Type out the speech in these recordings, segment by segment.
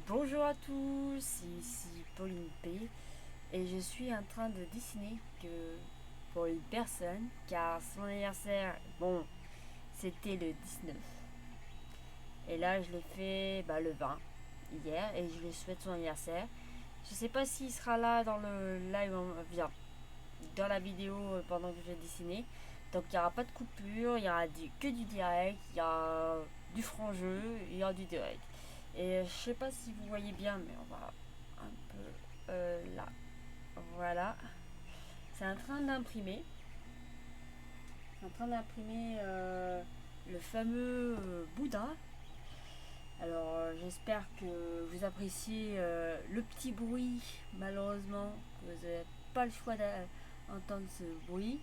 Bonjour à tous, ici Pauline P et je suis en train de dessiner que pour une personne car son anniversaire, bon, c'était le 19 et là je l'ai fait le 20 hier et je lui souhaite son anniversaire. Je sais pas s'il sera là dans le live, bien, dans la vidéo pendant que je vais dessiner. Donc il n'y aura pas de coupure, il y aura que du direct, il y a du franc jeu, il y aura du direct. Et je sais pas si vous voyez bien, mais on va un peu là. Voilà. C'est en train d'imprimer. C'est en train d'imprimer le fameux Bouddha. Alors j'espère que vous appréciez le petit bruit. Malheureusement, vous n'avez pas le choix d'entendre ce bruit.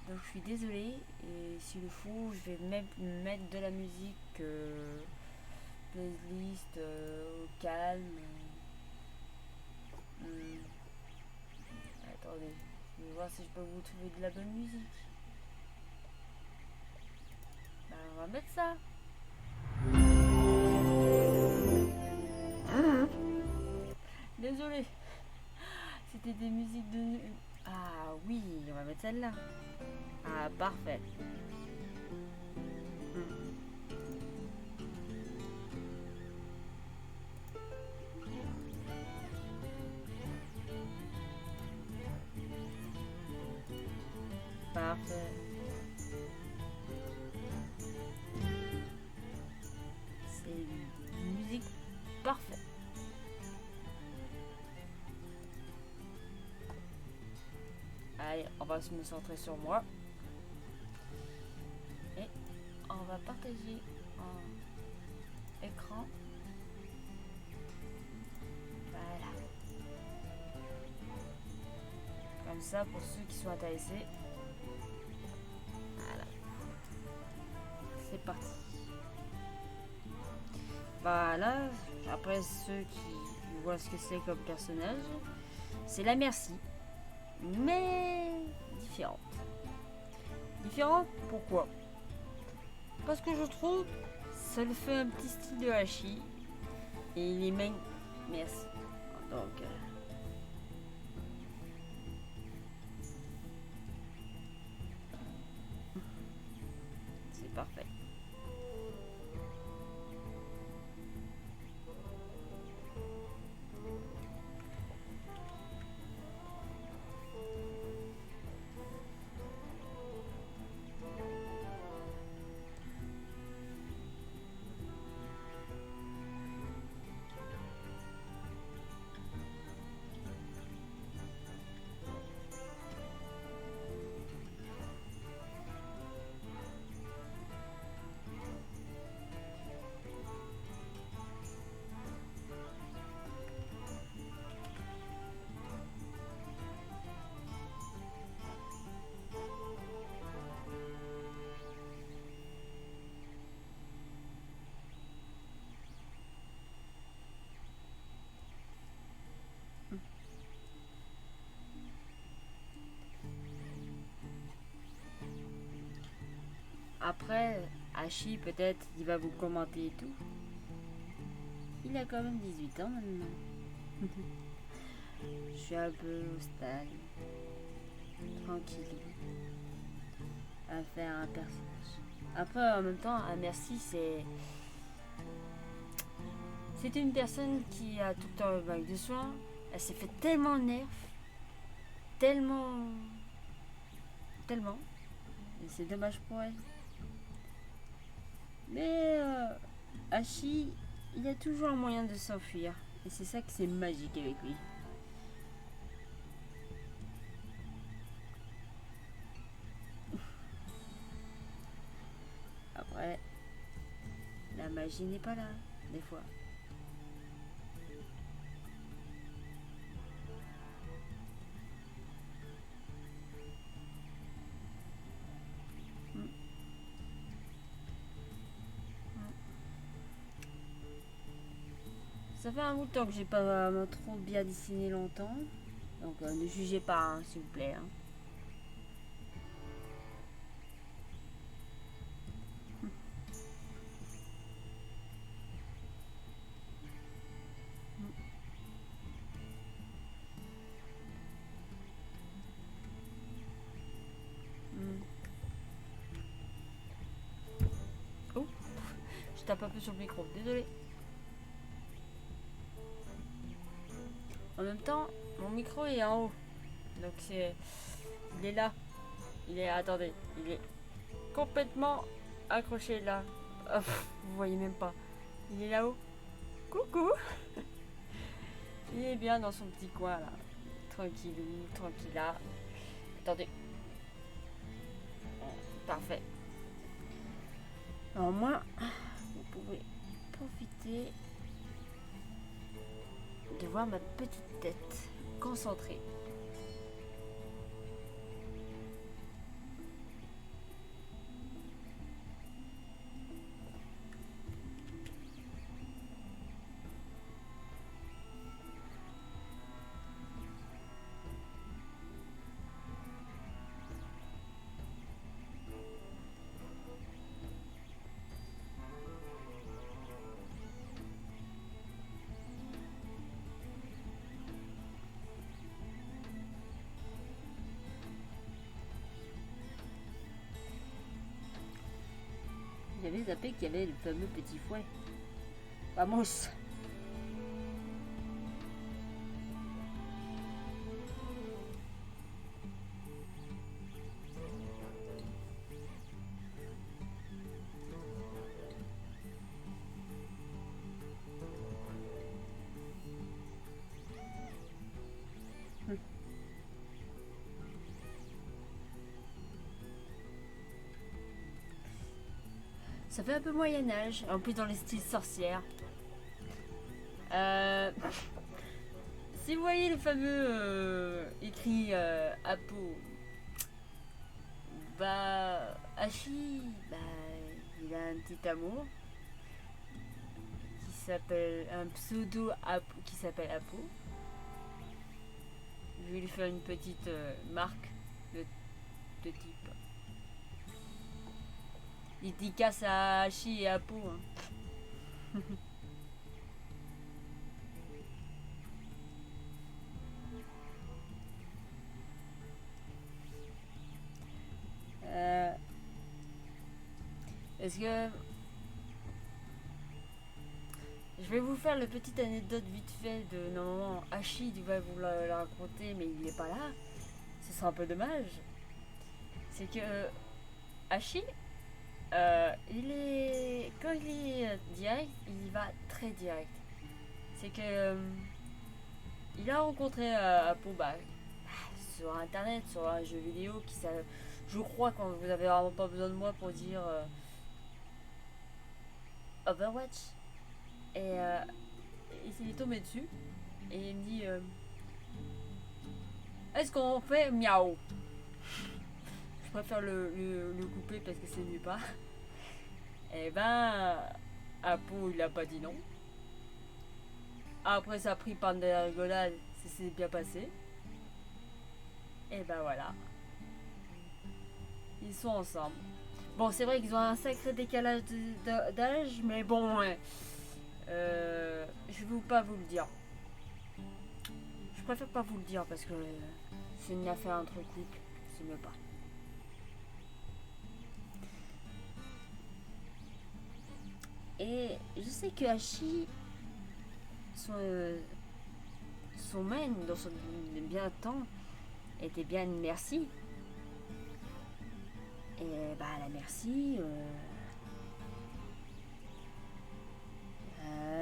Donc je suis désolée. Et s'il le faut, je vais même mettre de la musique playlist au calme. Hmm. Attendez, je vais voir si je peux vous trouver de la bonne musique. On va mettre ça. Désolé, c'était des musiques de... Ah oui, on va mettre celle-là. Ah, parfait. Parfait. C'est une musique parfaite. Allez, on va se me centrer sur moi. Et on va partager un écran. Voilà. Comme ça, pour ceux qui sont intéressés. Voilà. C'est parti. Voilà. Après, ceux qui voient ce que c'est comme personnage, c'est la Merci. Mais différente. Différente, pourquoi? Parce que je trouve ça le fait un petit style de Hachi. Et les mains, merci. Donc, c'est parfait. Après, Hachi, peut-être, il va vous commenter et tout. Il a quand même 18 ans maintenant. Je suis un peu au stade, tranquille, à faire un personnage. Après, en même temps, un merci, c'est une personne qui a tout le temps le bac de soins. Elle s'est fait tellement nerf, tellement, tellement. Et c'est dommage pour elle. Mais Hachi, il a toujours un moyen de s'enfuir. Et c'est ça que c'est magique avec lui. Après, la magie n'est pas là, des fois. Ça fait un bout de temps que j'ai pas vraiment trop bien dessiné longtemps. Donc ne jugez pas, hein, s'il vous plaît. Hein. tape un peu sur le micro, désolé. En même temps, mon micro est en haut. Donc c'est... Il est là. Il est... Attendez. Il est complètement accroché là. Oh, vous voyez même pas. Il est là-haut. Coucou. Il est bien dans son petit coin là. Tranquillou, tranquilla. Attendez. Parfait. Alors moi, vous pouvez profiter de voir ma petite tête concentrée. J'avais zappé qu'il y avait le fameux petit fouet. Vamos! Ça fait un peu Moyen-Âge, en plus dans les styles sorcières. Si vous voyez le fameux écrit Apo, bah Hachi, bah il a un petit amour qui s'appelle un pseudo Apo, qui s'appelle Apo. Je vais lui faire une petite marque de type. Dédicace à Hachi et Apo. Hein. Est-ce que je vais vous faire la petite anecdote vite fait de normalement Hachi va vous la raconter mais il n'est pas là. Ce sera un peu dommage. C'est que Hachi il est quand il est direct, il va très direct. C'est que il a rencontré Apo sur internet, sur un jeu vidéo qui s'appelle, je crois, quand vous avez vraiment pas besoin de moi pour dire Overwatch. Et il s'est tombé dessus et il me dit est-ce qu'on fait miaou? Je préfère le couper parce que c'est nulle part. Et ben Apo il a pas dit non. Après ça a pris par de la rigolade, ça s'est bien passé. Et ben voilà. Ils sont ensemble. Bon, c'est vrai qu'ils ont un sacré décalage d'âge, mais bon, ouais. Je vais pas vous le dire. Je préfère pas vous le dire parce que c'est une affaire entre couples, c'est mieux pas. Et je sais que Hachi, son main dans son bien temps était bien une merci. Et bah la merci,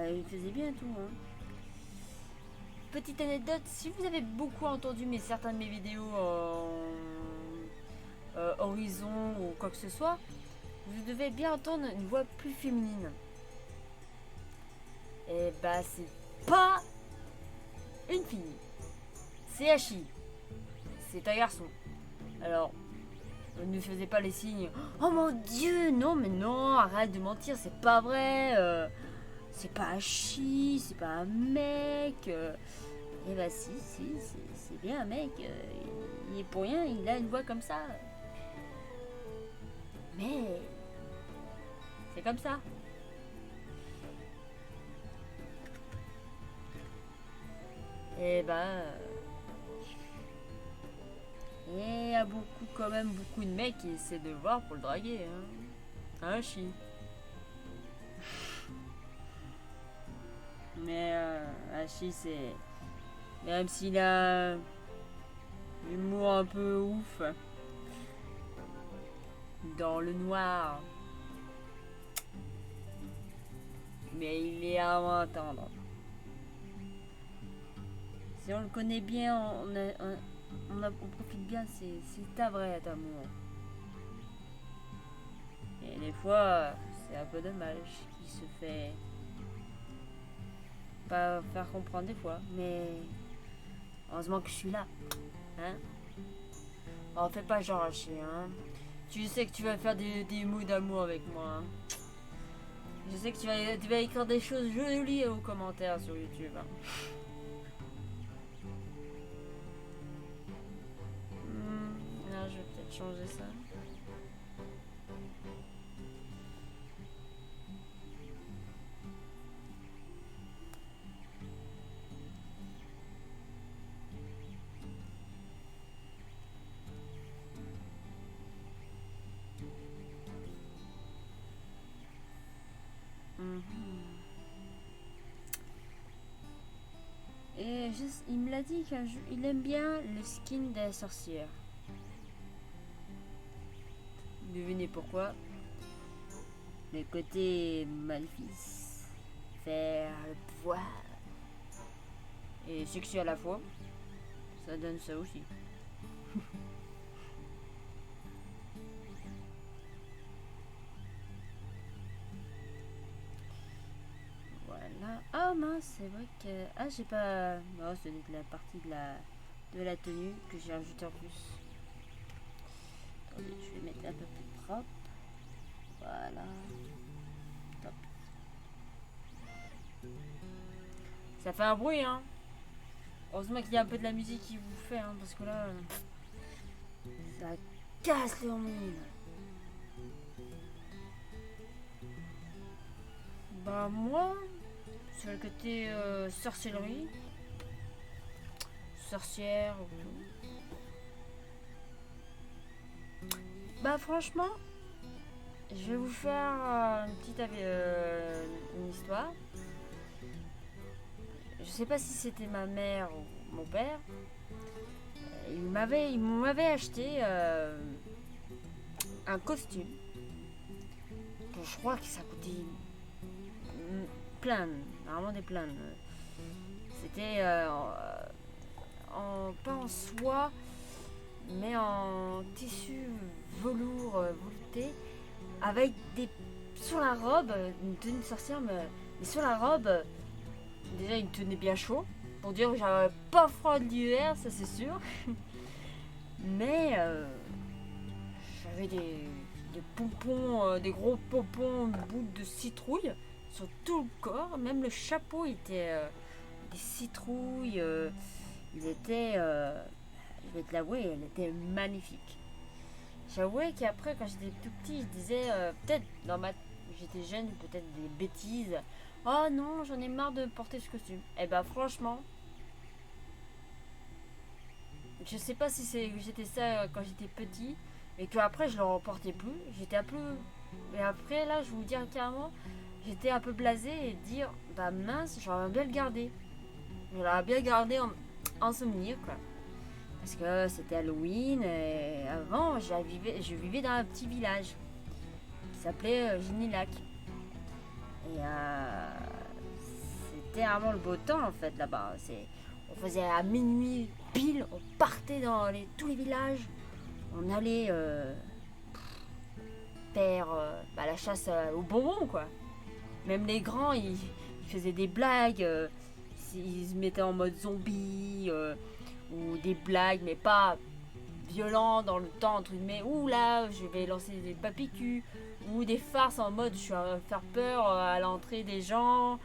il faisait bien tout. Hein. Petite anecdote, si vous avez beaucoup entendu certaines de mes vidéos Horizon ou quoi que ce soit, vous devez bien entendre une voix plus féminine. Et bah c'est pas une fille, c'est Hachi, c'est un garçon. Alors, ne faisais pas les signes. Oh mon dieu, non mais non, arrête de mentir, c'est pas vrai. C'est pas Hachi, c'est pas un mec. Et bah si, c'est bien un mec. Il est pour rien, il a une voix comme ça. Mais c'est comme ça. Et bah et il y a quand même beaucoup de mecs qui essaient de voir pour le draguer. Hein, Hachi. Hachi, c'est... Même s'il a l'humour un peu ouf dans le noir, mais il est vraiment tendre. Si on le connaît bien, on profite bien, c'est ta vraie amour. Et des fois, c'est un peu dommage qu'il se fait pas faire comprendre des fois, mais heureusement que je suis là. Hein? On fait pas genre Hachi, hein. Tu sais que tu vas faire des mots d'amour avec moi. Hein. Je sais que tu vas écrire des choses jolies aux commentaires sur YouTube. Hein. Là, je vais peut-être changer ça. Et il me l'a dit qu'il aime bien le skin des sorcières. Devinez pourquoi? Le côté maléfice, faire le pouvoir et sexy à la fois, ça donne ça aussi. Voilà. Ah mince, c'est vrai que... Ah, j'ai pas... Non, c'est la partie de la tenue que j'ai rajouté en plus. Attendez, je vais mettre un peu plus propre. Voilà. Top. Ça fait un bruit, hein. Heureusement qu'il y a un peu de la musique qui vous fait, hein, parce que là... ça casse les hormones. Bah moi, sur le côté sorcellerie, sorcière, bah franchement, je vais vous faire une petite une histoire. Je sais pas si c'était ma mère ou mon père. Il m'avait acheté un costume. Bon, je crois que ça coûtait plein, vraiment des plaines. C'était pas en soie, mais en tissu velours velouté, avec des sur la robe, une tenue de sorcière, mais sur la robe, déjà il tenait bien chaud, pour dire que j'avais pas froid de l'hiver, ça c'est sûr. Mais j'avais des pompons, des gros pompons bout de citrouille sur tout le corps, même le chapeau était des citrouilles, il était, je vais te l'avouer, il était magnifique. J'avouais qu'après, quand j'étais tout petit, je disais, peut-être j'étais jeune, peut-être des bêtises. Oh non, j'en ai marre de porter ce costume. Et bah franchement, je sais pas si j'étais ça quand j'étais petit, mais qu'après je le reportais plus. J'étais un peu... Et après là, je vous dis carrément, j'étais un peu blasée et dire, bah mince, j'aurais bien le garder. J'aurais bien gardé en souvenir, quoi. Parce que c'était Halloween et avant, je vivais dans un petit village qui s'appelait Ginilac. Et c'était vraiment le beau temps en fait là-bas. On faisait à minuit pile, on partait dans tous les villages. On allait faire la chasse aux bonbons, quoi. Même les grands, ils faisaient des blagues. Ils se mettaient en mode zombie. Ou des blagues, mais pas violentes dans le temps, entre guillemets. Ouh là, je vais lancer des papicus. Ou des farces en mode je vais faire peur à l'entrée des gens.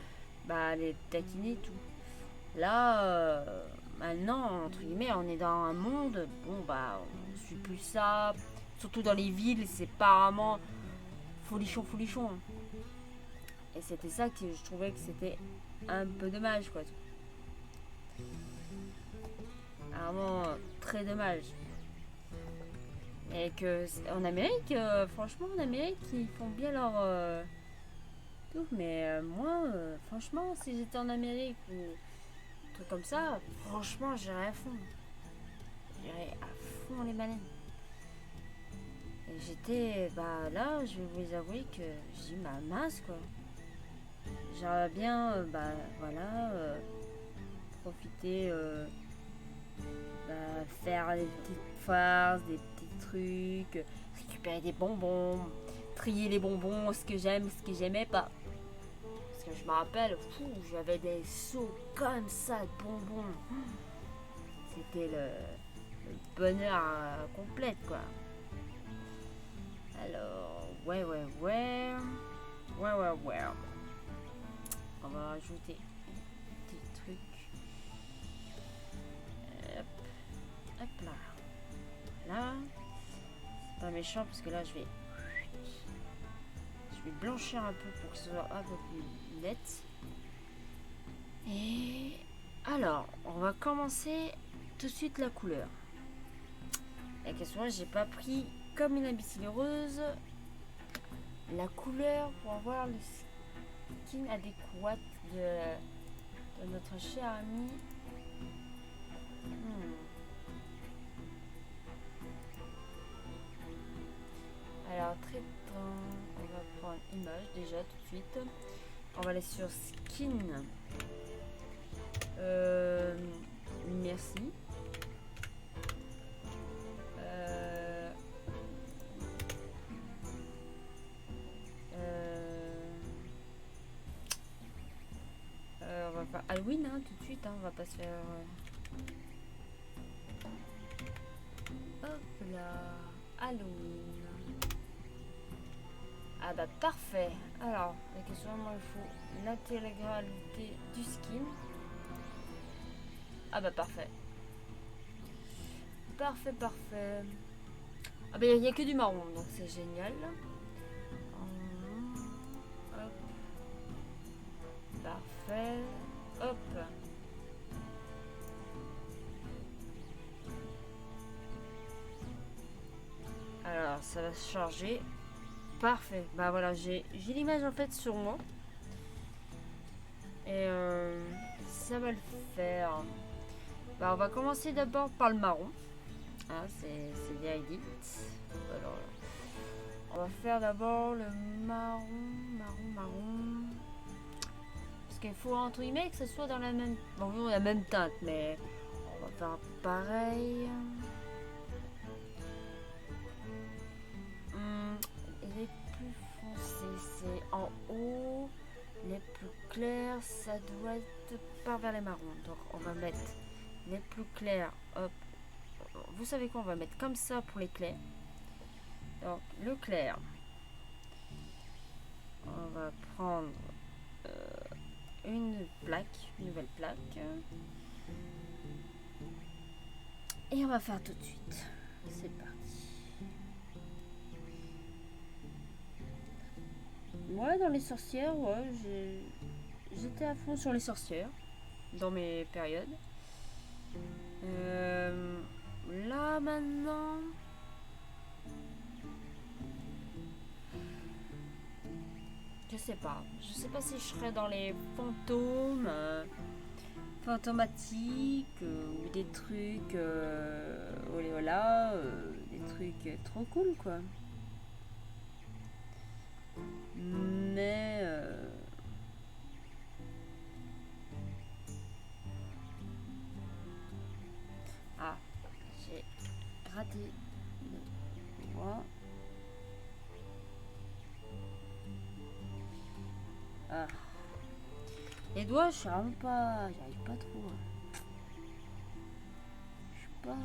Bah, les taquiner, tout. Là, maintenant, entre guillemets, on est dans un monde. Bon, bah, on suit plus ça. Surtout dans les villes, c'est pas vraiment folichon, folichon. Et c'était ça que je trouvais que c'était un peu dommage, quoi. Vraiment très dommage. Et que en Amérique, franchement, en Amérique, ils font bien leur tout. Mais moi, franchement, si j'étais en Amérique ou truc comme ça, franchement, j'irais à fond. J'irais à fond les baleines. Et j'étais, bah là, je vais vous avouer que j'ai ma mince quoi. J'aimerais bien, bah voilà, profiter, bah, faire des petites farces, des petits trucs, récupérer des bonbons, trier les bonbons, ce que j'aime, ce que j'aimais pas. Parce que je me rappelle, j'avais des seaux comme ça de bonbons. C'était le bonheur complet quoi. Alors, ouais. On va rajouter un petit truc. Hop, hop là. Là, c'est pas méchant parce que là, je vais blanchir un peu pour que ce soit un peu plus net. Et alors, on va commencer tout de suite la couleur. La question, j'ai pas pris comme une imbécile heureuse la couleur pour avoir le skin adéquat de notre cher ami. Alors, on va prendre image déjà tout de suite. On va aller sur skin. Merci. On va faire Halloween hein, tout de suite, hein, on va pas se faire. Hop là, Halloween. Ah bah parfait. Alors, la question il faut l'intégralité du skin. Ah bah parfait. Parfait. Ah bah il n'y a que du marron, donc c'est génial. Hop. Parfait. Hop. Alors ça va se charger. Parfait. Bah voilà, j'ai l'image en fait sur moi. Et ça va le faire. Bah on va commencer d'abord par le marron. Hein, c'est bien dit. Alors, on va faire d'abord le marron. Parce qu'il faut entre guillemets que ce soit dans la même. Bon, la même teinte, mais on va faire pareil. Les plus foncés, c'est en haut. Les plus clairs, ça doit être par vers les marrons. Donc on va mettre les plus clairs. Hop. Vous savez quoi, on va mettre comme ça pour les clairs. Donc le clair. On va prendre une nouvelle plaque. Et on va faire tout de suite. C'est parti. Moi, dans les sorcières, j'étais à fond sur les sorcières dans mes périodes. Là maintenant, je sais pas si je serais dans les fantômes, fantomatiques ou des trucs olé hola, des trucs trop cool quoi. Mais j'ai raté le doigt. Les doigts, je suis vraiment pas. J'y arrive pas trop. Je suis pas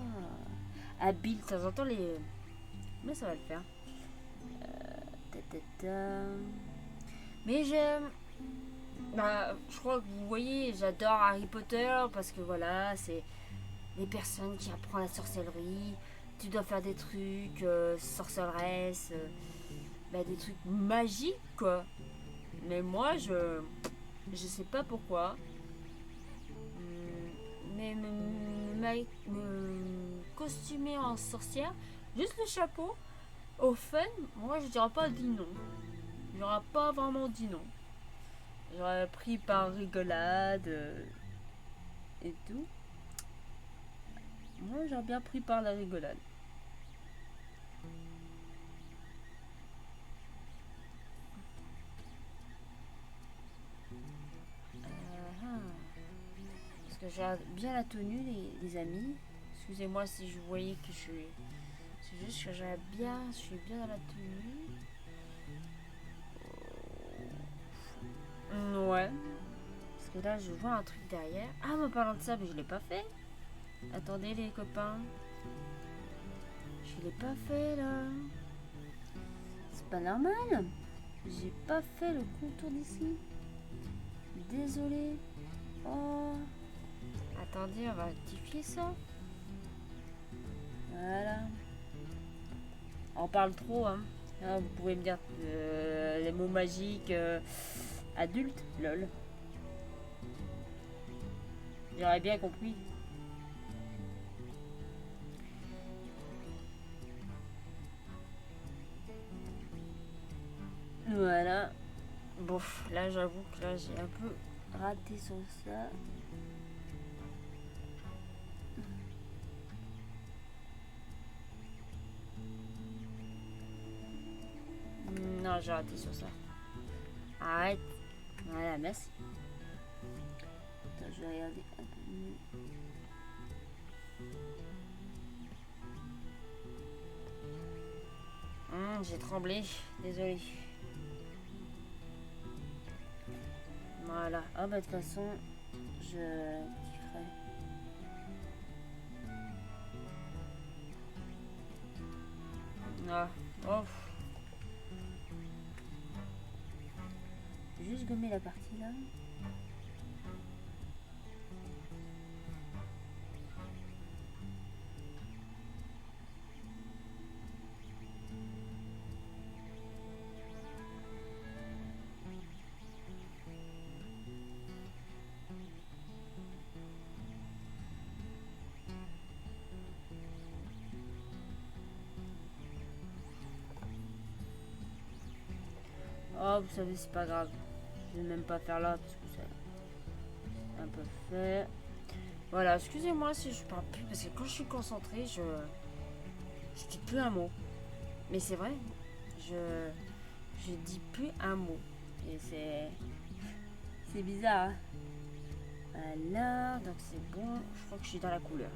habile. De temps en temps, les. Mais ça va le faire. Mais j'aime. Bah, je crois que vous voyez, j'adore Harry Potter parce que voilà, c'est les personnes qui apprennent la sorcellerie. Tu dois faire des trucs, sorceresse, des trucs magiques quoi. Mais moi, je sais pas pourquoi. Mais me costumer en sorcière, juste le chapeau, au fun, moi je dirais pas dit non. J'aurais pas vraiment dit non. J'aurais pris par rigolade. et tout. Moi, j'ai bien pris par la rigolade. Parce que j'ai bien la tenue, les amis. Excusez-moi si je voyais que je suis... C'est juste que je suis bien dans la tenue. Ouais. Parce que là, je vois un truc derrière. Ah, me parlant de ça, mais je l'ai pas fait. Attendez, les copains. Je l'ai pas fait, là. C'est pas normal. J'ai pas fait le contour d'ici. Désolé. Oh. Attendez, on va rectifier ça. Voilà. On parle trop, hein. Ah, vous pouvez me dire les mots magiques adulte, lol. J'aurais bien compris. Voilà. Bon, là j'avoue que là j'ai un peu raté sur ça. Non, j'ai raté sur ça. Arrête. Voilà, merci. Attends, je vais regarder un peu mieux. J'ai tremblé. Désolé. Voilà. Ah bah de toute façon, je rectifierai. Ah. Oh. Juste gommer la partie là. Oh, vous savez, c'est pas grave. Je vais même pas faire là parce que c'est un peu fait. Voilà, excusez-moi si je parle plus parce que quand je suis concentrée, je dis plus un mot. Mais c'est vrai, je dis plus un mot. Et c'est bizarre. Hein. Voilà, donc c'est bon. Je crois que je suis dans la couleur.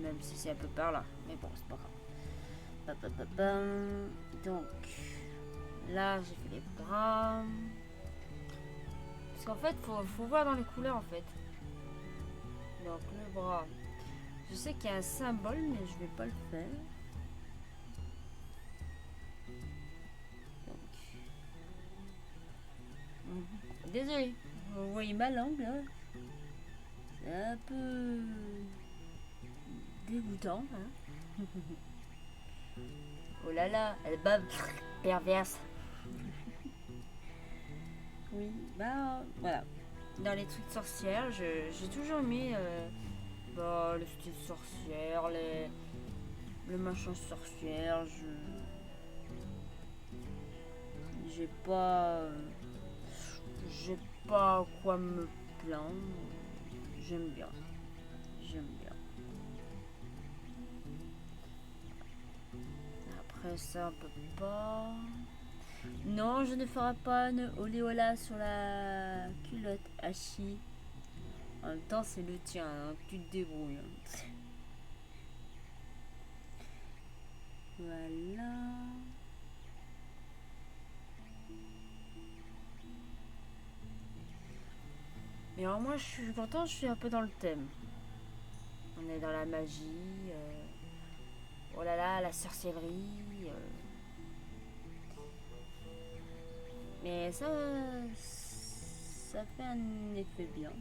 Même si c'est un peu par là. Mais bon, c'est pas grave. Donc, là, j'ai fait les bras. Parce qu'en fait, faut voir dans les couleurs, en fait. Donc, le bras. Je sais qu'il y a un symbole, mais je vais pas le faire. Donc. Désolé. Vous voyez ma langue, là. C'est un peu dégoûtant, hein. Oh là là, elle bave. Perverse. Oui, bah voilà. Dans les trucs sorcières, j'ai toujours aimé le style sorcière, le machin sorcière. J'ai pas quoi me plaindre. J'aime bien. Après ça, on peut pas. Non, je ne ferai pas un oléola sur la culotte Hachi. En même temps, c'est le tien, hein, tu te débrouilles. Voilà. Mais alors moi, je suis content, je suis un peu dans le thème. On est dans la magie. Oh là là, la sorcellerie. Mais ça fait un effet bien.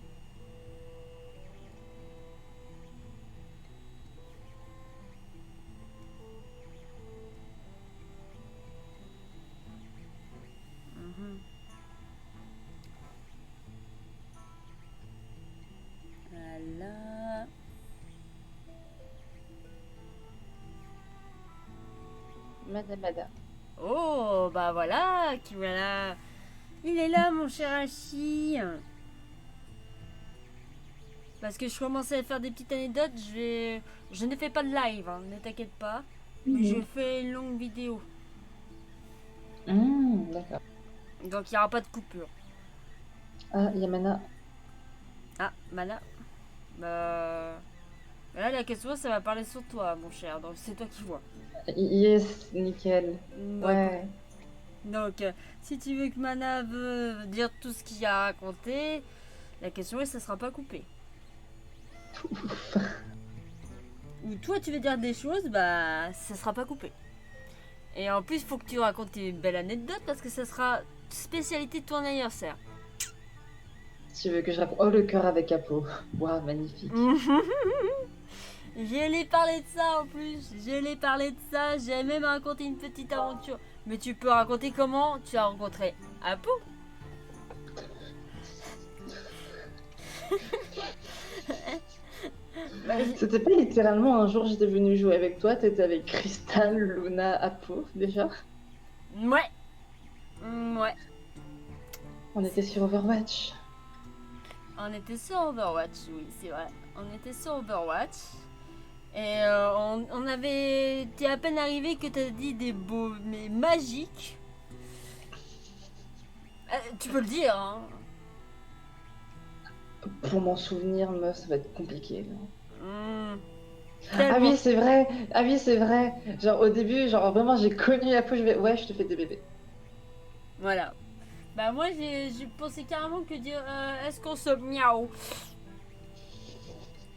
Voilà. Madame. Oh, bah voilà, qui voilà. Il est là, mon cher Hachi. Parce que je commençais à faire des petites anecdotes. Je ne fais pas de live, hein, ne t'inquiète pas. Mais je fais une longue vidéo. D'accord. Donc il n'y aura pas de coupure. Ah, Yamana. Ah, Mana. Bah. Là, la question, ça va parler sur toi, mon cher. Donc c'est toi qui vois. Yes, nickel. Donc, Ouais. donc, si tu veux que Mana veut dire tout ce qu'il y a à raconter, la question est, ça sera pas coupé. Ou toi, tu veux dire des choses, bah, ça sera pas coupé. Et en plus, il faut que tu racontes une belle anecdote parce que ça sera spécialité de ton anniversaire. Si tu veux que je raconte. Oh, le cœur avec Apo. Waouh, magnifique. Je l'ai parlé de ça en plus. Je l'ai parlé de ça. J'ai même raconté une petite aventure. Mais tu peux raconter comment tu as rencontré Apo. C'était pas littéralement un jour j'étais venue jouer avec toi, t'étais avec Crystal, Luna, Apo déjà. Ouais. Ouais. On était sur Overwatch. On était sur Overwatch, oui, c'est vrai. On était sur Overwatch. Et on avait. T'es à peine arrivé que t'as dit des mots mais magiques. Tu peux le dire, hein. Pour m'en souvenir, meuf, ça va être compliqué. Ah Tellement. oui, c'est vrai. Ah oui, c'est vrai. Genre au début, genre vraiment, j'ai connu Apo, je vais. Ouais, je te fais des bébés. Voilà. Bah moi j'ai pensé carrément que dire est-ce qu'on se miaou.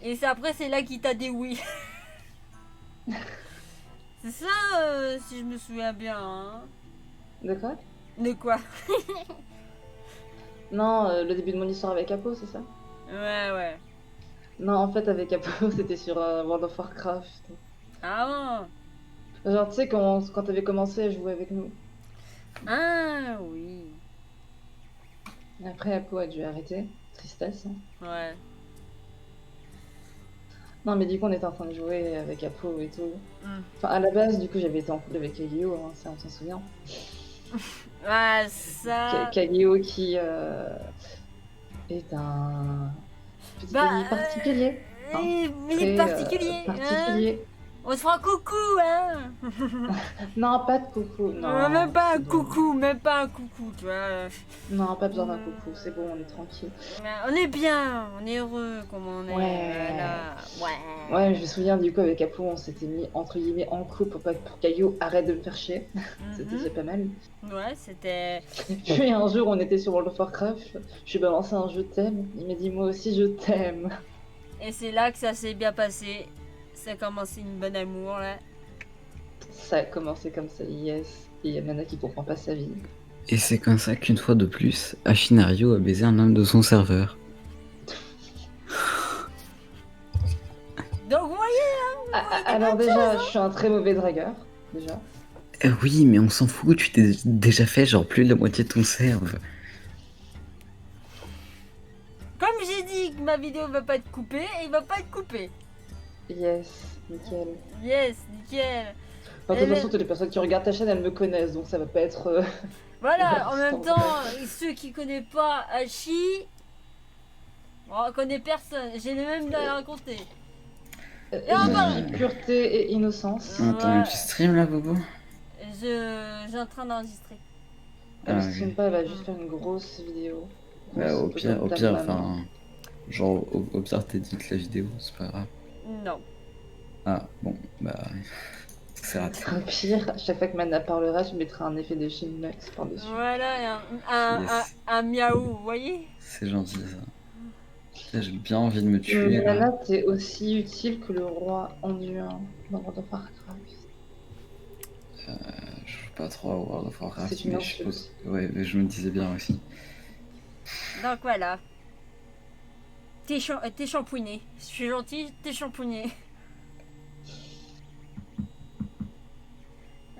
Et c'est après c'est là qu'il t'a dit oui. C'est ça si je me souviens bien. Hein. De quoi? De quoi? Non, le début de mon histoire avec Apo, c'est ça? Ouais ouais. Non, en fait, avec Apo, c'était sur World of Warcraft. Ah Genre, tu sais, quand t'avais commencé à jouer avec nous. bon. Ah oui. Après, Apo a dû arrêter. Tristesse. Hein. Ouais. Non, mais du coup, on était en train de jouer avec Apo et tout. Mm. Enfin, à la base, du coup, j'avais été en couple avec Kageo, hein, ça, on s'en souvient. Ah ça. Kageo qui est un petit Bah. ami particulier. Hein, Il est très particulier. Hein. particulier. On se fera coucou hein. Non, pas de coucou. Non, Même pas un c'est bon. coucou, même pas un coucou, tu vois. Non, pas besoin d'un coucou, c'est bon, on est tranquille. On est bien, on est heureux comme on est. Ouais. Voilà. Ouais. Ouais, je me souviens du coup avec Apo, on s'était mis entre guillemets en couple pour pas pour Caillou arrête de me faire chier. C'était déjà pas mal. Ouais, c'était. Puis un jour, on était sur World of Warcraft, je lui ai balancé un je t'aime, il m'a dit moi aussi je t'aime. Et c'est là que ça s'est bien passé. Ça a commencé une bonne amour là. Ça a commencé comme ça, yes. Et Yamana qui comprend pas sa vie. Et c'est comme ça qu'une fois de plus, Ashinario a baisé un homme de son serveur. Donc vous voyez, hein, Alors déjà, je suis un très mauvais dragueur, déjà. Oui, mais on s'en fout, tu t'es déjà fait genre plus de la moitié de ton serve. comme j'ai dit que ma vidéo va pas être coupée, il va pas être coupé. Yes, nickel. Yes, nickel. Enfin, de toute façon, toutes les personnes qui regardent ta chaîne, elles me connaissent, donc ça va pas être... Voilà, en même Instant. temps, ceux qui connaissent pas Hachi, on connaît personne. J'ai les mêmes à raconter. J'ai dit pureté et innocence. Attends, tu stream là, Bobo? J'ai en train d'enregistrer. Elle Ah, stream oui. pas, elle va juste faire une grosse vidéo. Bah, au Grosse, pire, comme ta maman. enfin. Genre, au pire, t'édites la vidéo, c'est pas grave. Non. Ah, bon, bah. C'est raté. Au pire, à chaque fois que Mana parlera, je mettrai un effet de Shinlex par-dessus. Voilà, Yes. un miaou, vous voyez? C'est gentil ça. Là, j'ai bien envie de me tuer Mana, là. t'es aussi utile que le roi Anduin dans World of Warcraft. Je joue pas trop à World of Warcraft, C'est une mais je insulte. suppose. Ouais, mais je me disais bien aussi. Donc voilà. T'es shampouiné. Je suis gentil, t'es shampouiné.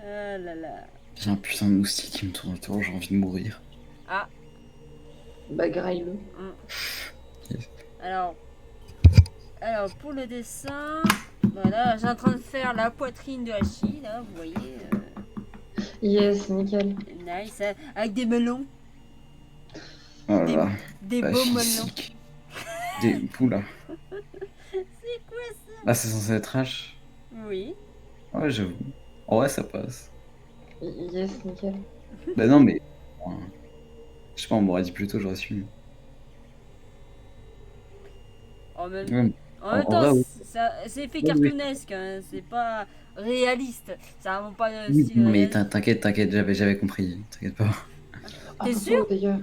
Ah là là. J'ai un putain de moustique qui me tourne autour, j'ai envie de mourir. Ah. Bah, graille-le. Yes. Alors pour le dessin, voilà, j'ai en train de faire la poitrine de Hachi, là, vous voyez. Yes, nickel. Nice, avec des melons, Oh là là. des Bah, beaux je suis melons. sick. Des. Oula. Ah, c'est censé être H. Oui. Ouais, j'avoue. En vrai, ça passe. Yes, nickel. Bah non, mais. Je sais pas, on m'aurait dit plus tôt, j'aurais su. En même, Ouais, en en, même en temps, vrai, oui. c'est effet Oui, oui. cartoonesque, hein, c'est pas réaliste. Ça a vraiment pas le Oui, style non, mais réaliste. t'inquiète, j'avais compris. T'inquiète pas. À T'es sûr? propos, d'ailleurs,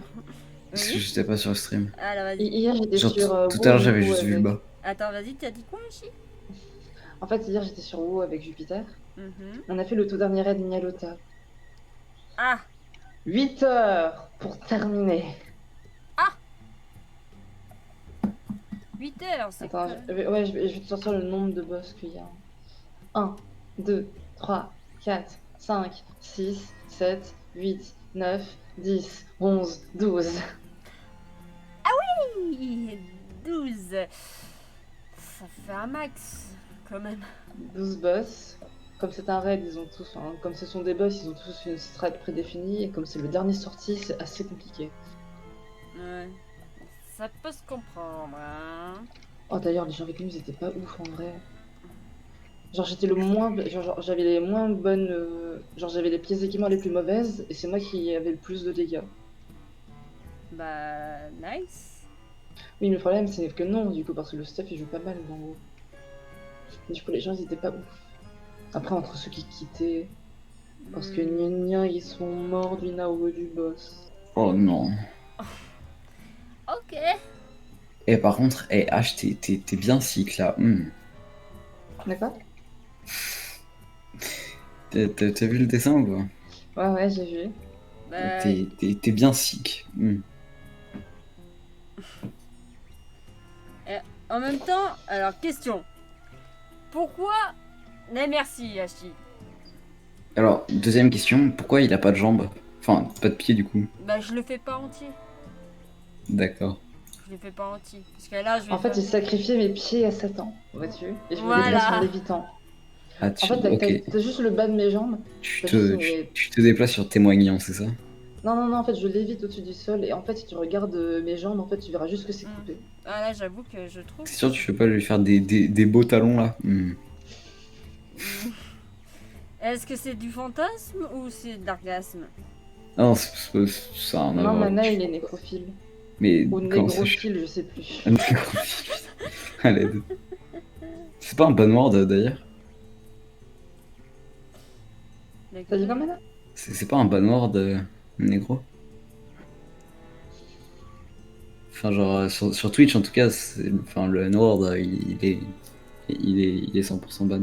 Parce que Oui. j'étais pas sur le stream. Alors vas-y. hier j'étais Genre, sur tout à WoW l'heure, du j'avais coup juste vu le avec. bas. Attends, vas-y, t'as dit quoi, Chi? En fait, hier j'étais sur WoW avec Jupiter. Mhm. On a fait le tout dernier raid Nyalota. Ah! 8 heures pour terminer. Ah! 8 heures, c'est Attends, quoi? ouais, je vais te sortir le nombre de boss qu'il y a. 1, 2, 3, 4, 5, 6, 7, 8, 9, 10, 11, 12. Hi, 12. Ça fait un max, quand même. 12 boss. Comme c'est un raid, ils ont tous, hein, comme ce sont des boss, ils ont tous une strat prédéfinie. Et comme c'est le dernier sorti, c'est assez compliqué. Ouais. Ça peut se comprendre, hein. Oh, d'ailleurs, les gens avec nous, ils étaient pas ouf en vrai. Genre, j'étais le moins. Genre, j'avais les moins bonnes. Genre, j'avais les pièces d'équipement les plus mauvaises. Et c'est moi qui avais le plus de dégâts. Bah, nice. Oui, mais le problème, c'est que non, du coup, parce que le stuff, il joue pas mal dans WoW. Du coup, les gens, ils étaient pas ouf. Après, entre ceux qui quittaient. Parce que Hmm. Nya, ils sont morts du Naoru du boss. Oh non. Ok. Et par contre, H, t'es bien sick là. D'accord? T'as vu le dessin ou pas? Ouais, ouais, j'ai vu. Bah, T'es bien sick. en même temps, alors, question. Pourquoi... Mais merci, Hachi. Alors, deuxième question, pourquoi il a pas de jambes? Enfin, pas de pied du coup. Bah, je le fais pas entier. D'accord. Je le fais pas entier. Parce que là, je vais En fait, faire... j'ai sacrifié mes pieds à Satan, vois-tu? Et je me déplace en Voilà. lévitant. Ah, En fait, ok. t'as juste le bas de mes jambes. T'as juste mes... Tu te déplaces sur tes moignons, c'est ça? Non, non, non, en fait, je lévite au-dessus du sol. Et en fait, si tu regardes mes jambes, en fait, tu verras juste que c'est Hmm. coupé. Ah là, j'avoue que je trouve C'est que sûr, tu c'est... veux pas lui faire des beaux talons là? Hmm. Est-ce que c'est du fantasme ou c'est de l'orgasme? Non, ça a rien à Non, voir avec Mana, du il est fantasme. nécrophile. Mais Ou comment ça, je négrophile, je sais plus. un nécrophile, putain. À l'aide. C'est pas un Banward d'ailleurs? T'as dit Lequel? quoi, Mana? C'est pas un Banward négro? Enfin, genre, sur Twitch en tout cas, enfin, le N-word, il est 100% ban.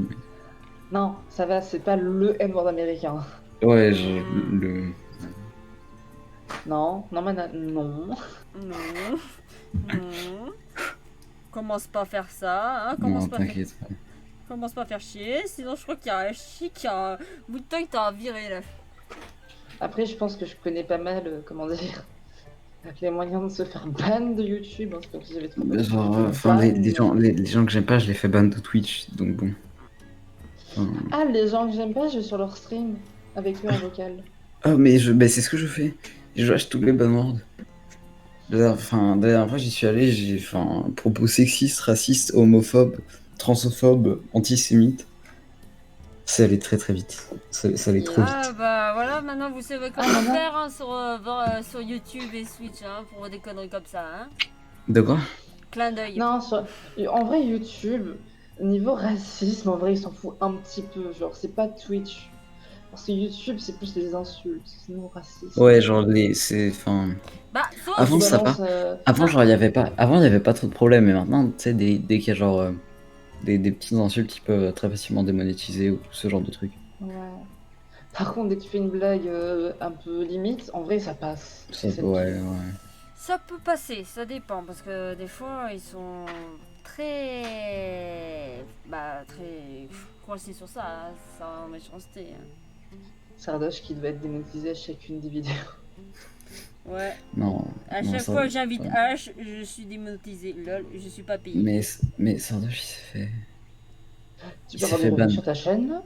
Non, ça va, c'est pas le N-word américain. Ouais, Hmm. Non, non, Mana, non. Non. Non. Commence pas à faire ça, hein. Non, t'inquiète pas. Commence pas à faire chier. Sinon, je crois qu'il y a un chi qui a un bout de temps qui t'a viré là. Après, je pense que je connais pas mal, comment dire, les moyens de se faire ban de YouTube. Hein, c'est comme si j'avais trop Bah, facile. genre, YouTube enfin, les ban. gens, les gens que j'aime pas, je les fais ban de Twitch, donc bon. Enfin, Ah, les gens que j'aime pas, je vais sur leur stream avec eux en vocal. oh, mais c'est ce que je fais. Je lâche tous les banwords. Enfin, la dernière fois, j'y suis allé, j'ai fait un propos sexiste, raciste, homophobe, transphobe, antisémite. C'est allé très très vite. Ça allait trop Yes. Ah vite. bah voilà, maintenant vous savez Ah, comment Mana? faire hein, sur YouTube et Switch hein, pour des conneries comme ça. Hein. De quoi? Clin d'œil. Non, en vrai, YouTube, niveau racisme, en vrai, ils s'en foutent un petit peu. Genre, c'est pas Twitch. Parce que YouTube, c'est plus des insultes. Sinon, racisme. Ouais, genre enfin, Bah, Quand tu avant ça va. balances. Avant, ça, genre, avant, il y avait pas trop de problèmes, mais maintenant, tu sais, dès qu'il y a genre des petites insultes qui peuvent très facilement démonétiser ou ce genre de trucs. Ouais. Par contre, dès que tu fais une blague un peu limite, en vrai, ça passe. Parce Ça, que ça ouais, pique. ouais. ça peut passer, ça dépend parce que des fois ils sont très coincés sur ça, hein, sans méchanceté. Hein. Sardoche qui doit être démonétisé à chacune des vidéos. Ouais. Non, À non, chaque ça. fois que j'invite H, je suis démonétisé. Lol, je suis pas payé. Mais Sardoche, Tu il peux s'est avoir des fait revenus ban. sur ta chaîne.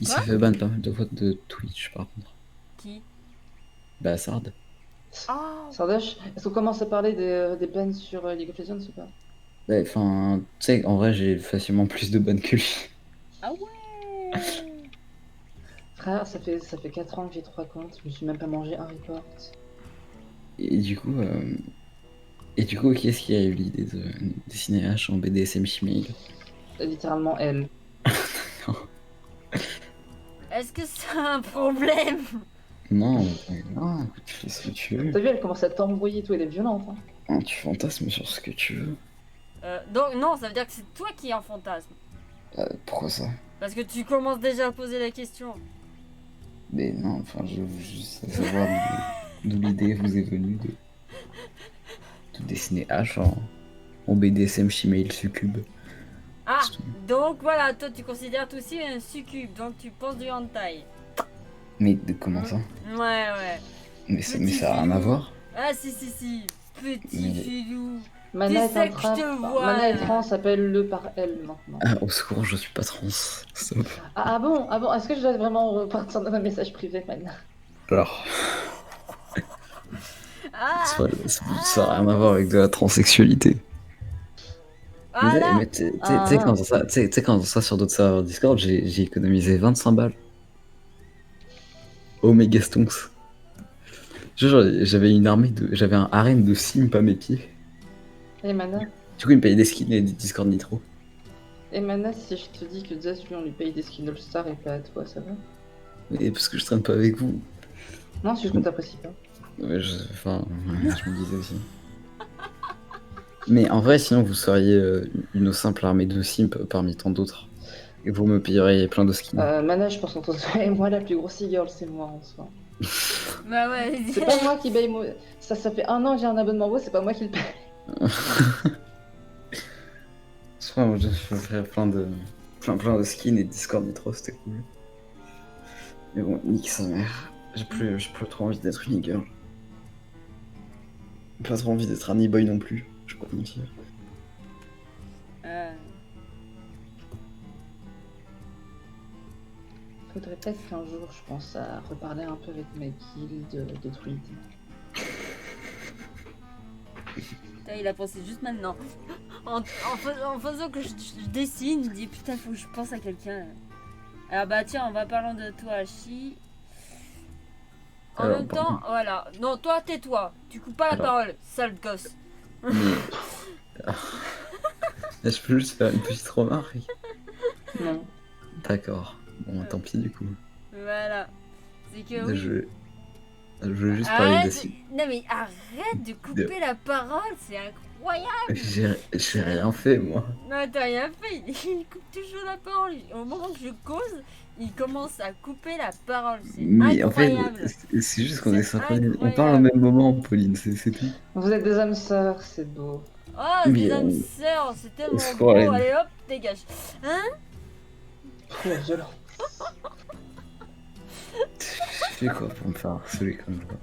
Il Quoi? s'est fait ban pas mal de fois de Twitch, par contre. Qui? Bah, Sard. Oh! Sardoche, est-ce qu'on commence à parler des bans sur League of Legends ou pas? Ouais, enfin, tu sais, en vrai, j'ai facilement plus de bonnes que lui. Ah ouais. Frère, ça fait 4 ans que j'ai 3 comptes, je me suis même pas mangé un report. Et du coup, qui est-ce qui a eu l'idée de dessiner H en BDSM Chimale? Littéralement elle. Est-ce que c'est un problème? Non, non, écoute, tu fais ce que tu veux. T'as vu, elle commence à t'embrouiller et tout, elle est violente. Hein. Hein, tu fantasmes sur ce que tu veux. Donc non, ça veut dire que c'est toi qui es en fantasme. Pourquoi ça? Parce que tu commences déjà à poser la question. Mais non, enfin, je veux juste savoir d'où l'idée vous est venue de dessiner H en BDSM Chimale Succube. Ah, C'est tout. donc voilà, toi tu considères toi aussi un succube, donc tu penses du hentai. Mais comment ça? Ouais, ouais. Mais Petit ça a rien à filou. voir. Ah si, si, si. Petit Mais filou. Mana Tu est un sais que je trans. te vois, Mana est là. trans, appelle-le par elle maintenant. Au secours, je suis pas trans. Stop. Ah bon, est-ce que je dois vraiment repartir dans un message privé, Mana? Alors, Ah, ça a rien à voir avec de la transsexualité. ah là. Mais tu sais, Ah, quand ça sur d'autres serveurs Discord, j'ai économisé 25 balles. Oh mes Gastons. J'avais un harem de simp à mes pieds. et Mana? Du coup, ils me payaient des skins et des Discord Nitro. Et Mana, si je te dis que Zest, lui, on lui paye des skins All-Star et pas à toi, ça va? Mais parce que je traîne pas avec vous. Non, c'est juste que t'apprécies pas. Ouais, enfin, je me disais aussi. Mais en vrai, sinon, vous seriez une simple armée de simp parmi tant d'autres. Et vous me payeriez plein de skins. Mana, je pense qu'entre toi et moi, la plus grosse girl, c'est moi en soi. Bah ouais. C'est pas moi qui paye. Ça fait 1 an que j'ai un abonnement WoW, c'est pas moi qui le paye. Moi, je ferais plein de skins et de Discord Nitro, c'était cool. Mais bon, nique sa mère. J'ai plus trop envie d'être une e-girl. Pas trop envie d'être un e-boy non plus, je peux pas te mentir. Faudrait peut-être qu'un jour je pense à reparler un peu avec ma guilde de druides. Putain, il a pensé juste maintenant. En faisant que je dessine, je dis putain, faut que je pense à quelqu'un. Alors bah tiens, on va parlant de toi, Hachi. En Alors, même pardon. temps, voilà. Non, toi, tais-toi. Tu coupes pas la Alors. parole, sale gosse. Mais... je peux juste faire une petite remarque. Non. D'accord. Bon, tant pis du coup. Voilà. C'est que oui. Je veux juste parler de Arrête. Non mais arrête de couper la parole, c'est incroyable. J'ai rien fait, moi. Non, t'as rien fait. Il coupe toujours la parole. Au moment que je cause, il commence à couper la parole. C'est Mais en fait, incroyable. c'est juste qu'on est C'est synchronisés. On incroyable. parle au même moment, Pauline, c'est tout. Vous êtes des âmes sœurs, c'est beau. Oh, Mais des âmes sœurs, c'est tellement se beau. croirait. Allez hop, dégage. Hein? Oh, la violence. Tu fais quoi pour me faire harceler comme ça?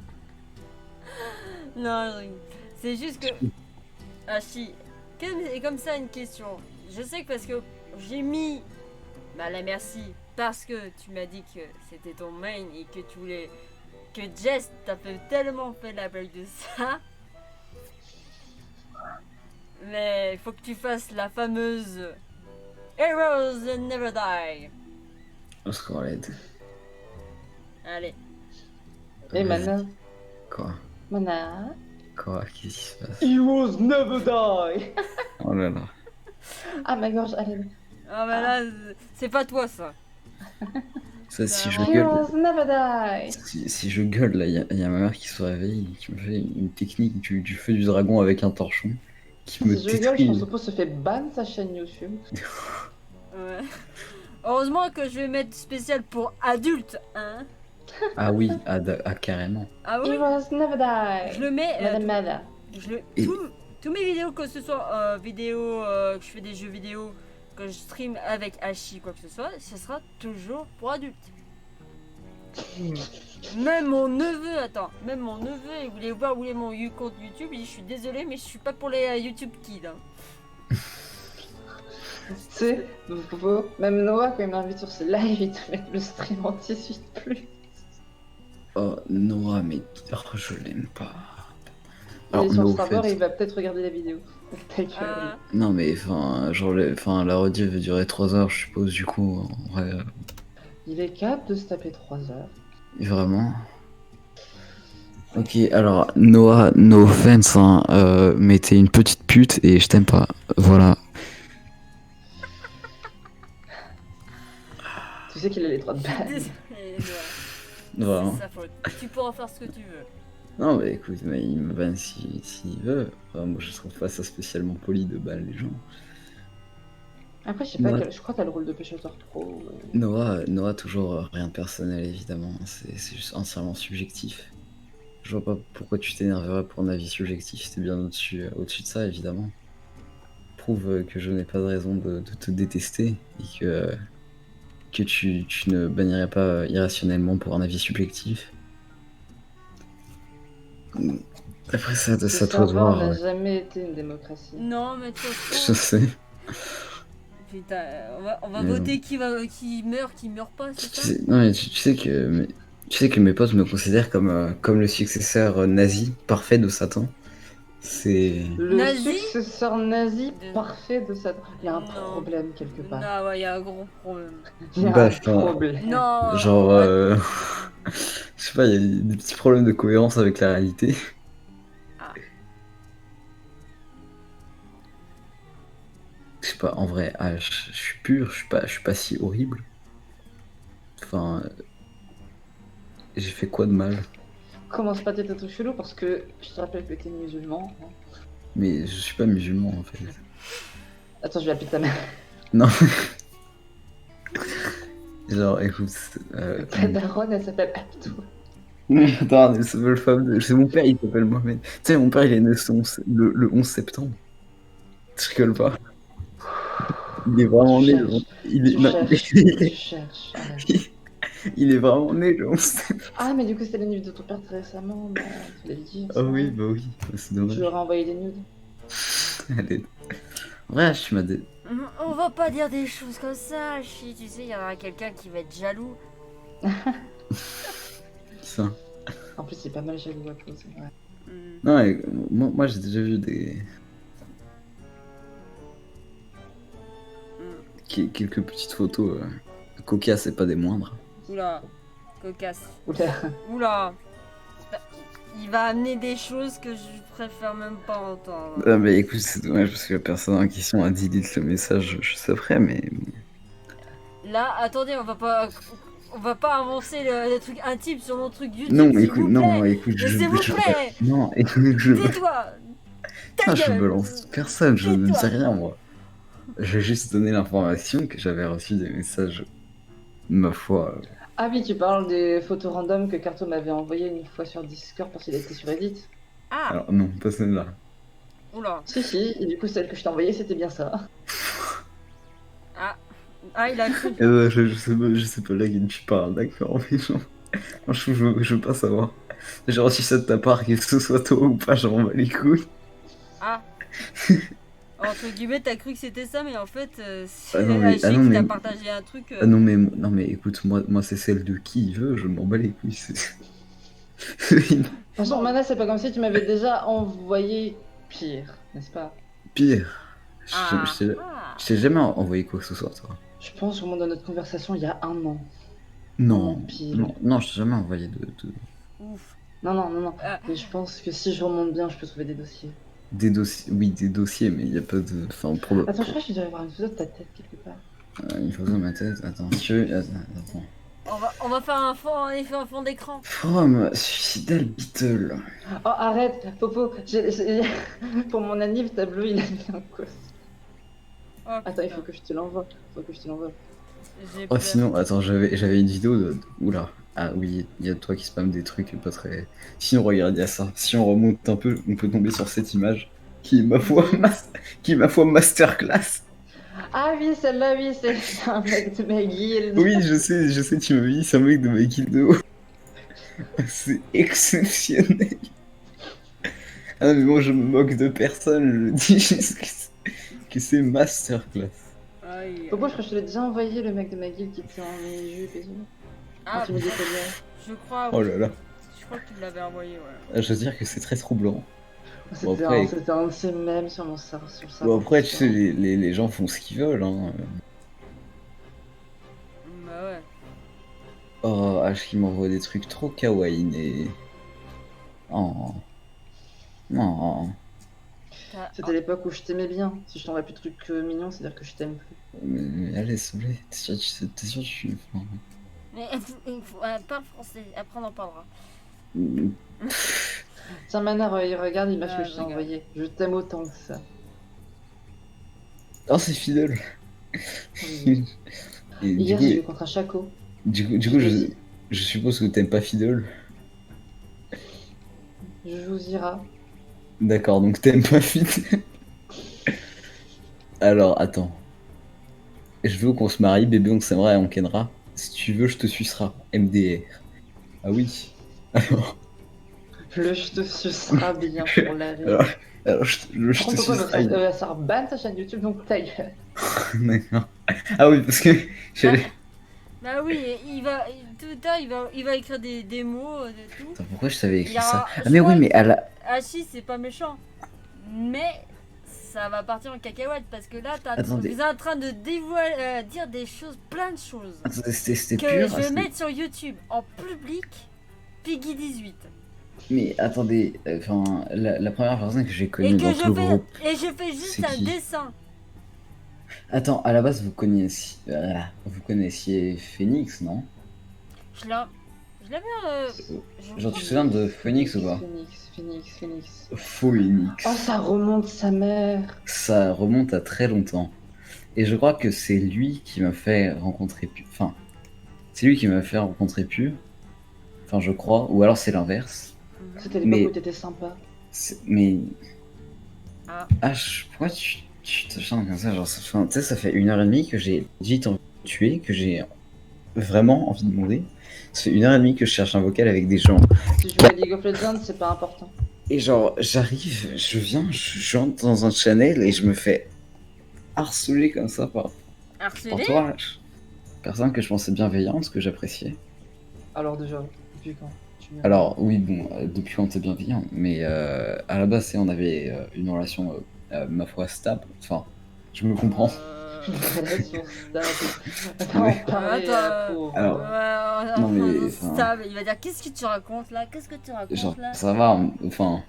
Non, c'est juste que. Ah si. Comme ça une question. Je sais que parce que j'ai mis. Bah la merci. Parce que tu m'as dit que c'était ton main et que tu voulais. Que Jess t'a tellement fait la blague de ça. Mais il faut que tu fasses la fameuse Heroes Never Die. On se croirait. Allez. Et Mana? Quoi? Mana? Quoi? Qu'est-ce qui se passe? Heroes never die! Oh là là. Ah, ma gorge, allez. Ah bah là, c'est pas toi ça. Ça, si je vraiment- gueule, Heroes never die! si je gueule, là, y a ma mère qui se réveille, qui me fait une technique du feu du dragon avec un torchon, qui me Si je gueule, détruit. Chansopo se fait ban sa chaîne YouTube. Ouais. Heureusement que je vais mettre spécial pour adultes, hein. Ah oui, carrément. Ah oui. Heroes never die! Je le mets. Madame Mada. Et- Tous mes vidéos, que ce soit vidéo, que je fais des jeux vidéo, que je stream avec Hachi, quoi que ce soit, ce sera toujours pour adultes. Même mon neveu, il voulait voir où est mon compte YouTube, il dit je suis désolé, mais je suis pas pour les YouTube Kids. Hein. Tu sais, même Noah, quand il m'invite sur ce live, il te met le stream en 18+. Oh, Noah, mais oh, je l'aime pas. Il est Alors, sur no le serveur et offense. il va peut-être regarder la vidéo. Ta gueule. Ah, Non, mais enfin, genre, la rediff va durer 3 heures, je suppose, du coup, en vrai, Il est capable de se taper 3 heures. vraiment. Ok, alors, Noah, no offense, hein, mais t'es une petite pute et je t'aime pas. Voilà. Tu sais qu'il a les droits de je suis balle. désolée, Noah. Vraiment. C'est sa faute. Tu pourras faire ce que tu veux. Non, mais écoute, mais il me banne s'il veut. Enfin, moi, je trouve pas ça spécialement poli de ban les gens. Après, je sais pas, Ouais. je crois que t'as le rôle de pêcheur pro. Noah, toujours rien de personnel, évidemment. C'est juste entièrement subjectif. Je vois pas pourquoi tu t'énerverais pour un avis subjectif. T'es bien au-dessus de ça, évidemment. Prouve que je n'ai pas de raison de te détester et que tu ne bannirais pas irrationnellement pour un avis subjectif. Après, ça, Ce c'est à toi de serveur voir. n'a jamais été une démocratie. Non, mais de toute Je façon. sais. Putain, on va Mais voter qui meurt pas, c'est ça? Non, mais tu sais que mes potes me considèrent comme le successeur nazi parfait de Satan. C'est. Le Nazi successeur nazi De- parfait de Satan. Il y a un Non. problème quelque part. Non, ouais, il y a un gros problème. Il y a Bah, un enfin, problème. Non, genre, ouais. je sais pas, il y a des petits problèmes de cohérence avec la réalité. Ah. Je sais pas, en vrai, je suis pur, je suis pas si horrible. Enfin, j'ai fait quoi de mal? Commence pas tes trucs chelous parce que je te rappelle que t'es musulman. Hein. Mais je suis pas musulman en fait. Attends, je vais appeler ta mère. Non. Genre, écoute. Ta daronne, elle s'appelle Abdou. Attends, elle s'appelle Fab. C'est mon père, il s'appelle Mohamed. Tu sais, mon père, il est né le 11 septembre. Je rigole pas. Il est vraiment né le 11. Tu Non, cherches. Tu cherches. Arrête. il est vraiment né le 11 septembre. Ah, mais du coup, c'était la nuit de ton père très récemment. Bah, tu l'avais dit. Ah oui, bah oui, c'est Je dommage. lui aurais envoyé des nudes. Allez. Ouais, tu m'as dit. On va pas dire des choses comme ça, chi. Tu sais, il y en aura quelqu'un qui va être jaloux. Ça. En plus, c'est pas mal jaloux à cause. Ouais. Non, et moi j'ai déjà vu quelques petites photos cocasses et pas des moindres. Oula, cocasse. Oula. Oula. Il va amener des choses que je préfère même pas entendre. Ah, mais écoute, c'est dommage parce que la personne en question a delete le message juste après, mais. Là, attendez, on va pas avancer le truc intime sur mon truc YouTube, Non, s'il écoute, vous non, plaît. écoute, Mais s'il vous plaît, Non, écoute, tais-toi. Ta je gueule. balance personne, je ne dis Tais-toi. rien, moi. J'ai juste donné l'information que j'avais reçu des messages, ma foi. Ah oui, tu parles des photos random que Carto m'avait envoyées une fois sur Discord parce qu'il était sur Reddit. Ah, Alors, non, pas celle-là. oula. Si, et du coup, celle que je t'ai envoyée, c'était bien ça. Ah, il a cru. Je sais pas là qui tu parles, d'accord, mais genre. Je veux pas savoir. J'ai reçu ça de ta part, que ce soit toi ou pas, j'en bats les couilles. Ah. Entre guillemets, t'as cru que c'était ça, mais en fait, c'est Ah non, mais- Hachi ah non, qui mais- t'a partagé un truc. Ah non mais écoute, moi c'est celle de qui il veut, je m'en bats les couilles. De toute façon, Mana, c'est pas comme si tu m'avais déjà envoyé pire, n'est-ce pas? Pire. Ah. Je t'ai jamais envoyé quoi que ce soit, toi. Je pense au moment de notre conversation il y a 1 an. Non, pile. non, je t'ai jamais envoyé Ouf. Non. Ah. Mais je pense que si je remonte bien, je peux trouver des dossiers. des dossiers. Oui, des dossiers, mais il y a pas de. Enfin, Attends, je crois que je dois avoir une photo de ta tête quelque part. Une photo de ma tête, attends. Attends. On va faire un fond d'écran. Forum suicidal Beetle. Oh, arrête, Popo, pour mon anniv, Tableau, il a mis un cos. Oh, Attends, il putain. faut que je te l'envoie. J'ai Oh, peur. sinon, attends, j'avais une vidéo de. Oula. Ah oui, il y a toi qui spam des trucs pas très. Sinon, regarde, il y a ça. Si on remonte un peu, on peut tomber sur cette image qui est ma foi, qui est ma foi masterclass. Ah oui, celle-là, oui, c'est un mec de ma guilde. Oui, je sais, tu m'avais dit, c'est un mec de ma guilde de haut. C'est exceptionnel. Ah, mais bon, je me moque de personne, je dis juste que c'est masterclass. Aïe. Popo, je crois que je te l'ai déjà envoyé, le mec de ma guilde qui était en mini-jupe et tout. Ah, Tu me dis combien? je crois. Oh là là. Je crois que tu l'avais envoyé, ouais. Je veux dire que c'est très troublant. Bon, C'était après, c'était un de ces mèmes sur sur le bon, serveur après, tu sais, Discord. les gens font ce qu'ils veulent, hein. Bah ouais. Oh, H qui m'envoie des trucs trop kawaii, mais... Oh, non. Oh, C'était l'époque où je t'aimais bien. Si je t'envoie plus de trucs mignons, c'est-à-dire que je t'aime plus. Mais allez, s'il te plaît. T'es sûr que je suis... enfin, mais parle français, après on en parlera. Tiens, Mana, regarde l'image que Ah, je je t'ai regarde. envoyée. Je t'aime autant que ça. Oh, c'est fidèle. Oui. Et Hier, j'ai vu contre un Chaco. du Je coup, lui ai dit, je suppose que t'aimes pas Fiddle. je vous ira. D'accord, donc t'aimes pas Fiddle. Alors, attends. Je veux qu'on se marie, bébé, on s'aimera et on kennera. Si tu veux, je te sucerai. MDR. Ah oui. Alors, Le je te sucera bien pour la alors, rime. alors, Par je te contre, Toto, sucerai. elle sort ban sa chaîne YouTube, donc ta gueule. D'accord. Ah oui, parce que Bah, j'allais... bah oui, tout le temps, il va écrire des mots, de tout. Attends, pourquoi je t'avais Il y écrit ça? aura, Ah je mais oui, crois, mais à la... Hachi, c'est pas méchant. Mais ça va partir en cacahuète parce que là, Attendez, vous êtes en train de dire des choses, plein de choses. attendez, c'était Que pur? je Ah, vais mettre sur YouTube en public, Piggy 18. mais attendez, enfin, la première personne que j'ai Et connue que dans tout le groupe, je fais juste c'est un qui? dessin. Attends, à la base, vous connaissiez Phoenix, non? Je l'ai je l'avais. Genre, tu te souviens de Phoenix ou pas? Phoenix. Phoenix. Oh, ça remonte sa mère. Ça remonte à très longtemps. Et je crois que c'est lui qui m'a fait rencontrer Pu. Enfin, c'est lui qui m'a fait rencontrer Pu. Enfin, je crois. Ou alors c'est l'inverse. C'était l'époque où Mais, t'étais sympa. mais Ah, Pourquoi tu te chantes comme ça? Genre, enfin, tu sais, ça fait 1 heure et demie que j'ai dit envie de tuer, que j'ai vraiment envie de mourir. Ça fait 1 heure et demie que je cherche un vocal avec des gens. Si je joue à League of Legends, c'est pas important. Et genre, j'arrive, j'entre dans un channel et je me fais harceler comme ça par harcelé. toi. Personne que je pensais bienveillante, que j'appréciais. Alors déjà, depuis quand tu viens Alors, oui, bon, depuis quand t'es bienveillant, mais à la base, on avait une relation, ma foi, stable. Enfin, je me comprends. Une relation stable. On Ouais. parlait Attends, à la pauvre. Alors, non, mais, enfin, stable. Il va dire qu'est-ce que tu racontes là? Qu'est-ce que tu genre, racontes là? ça va, enfin,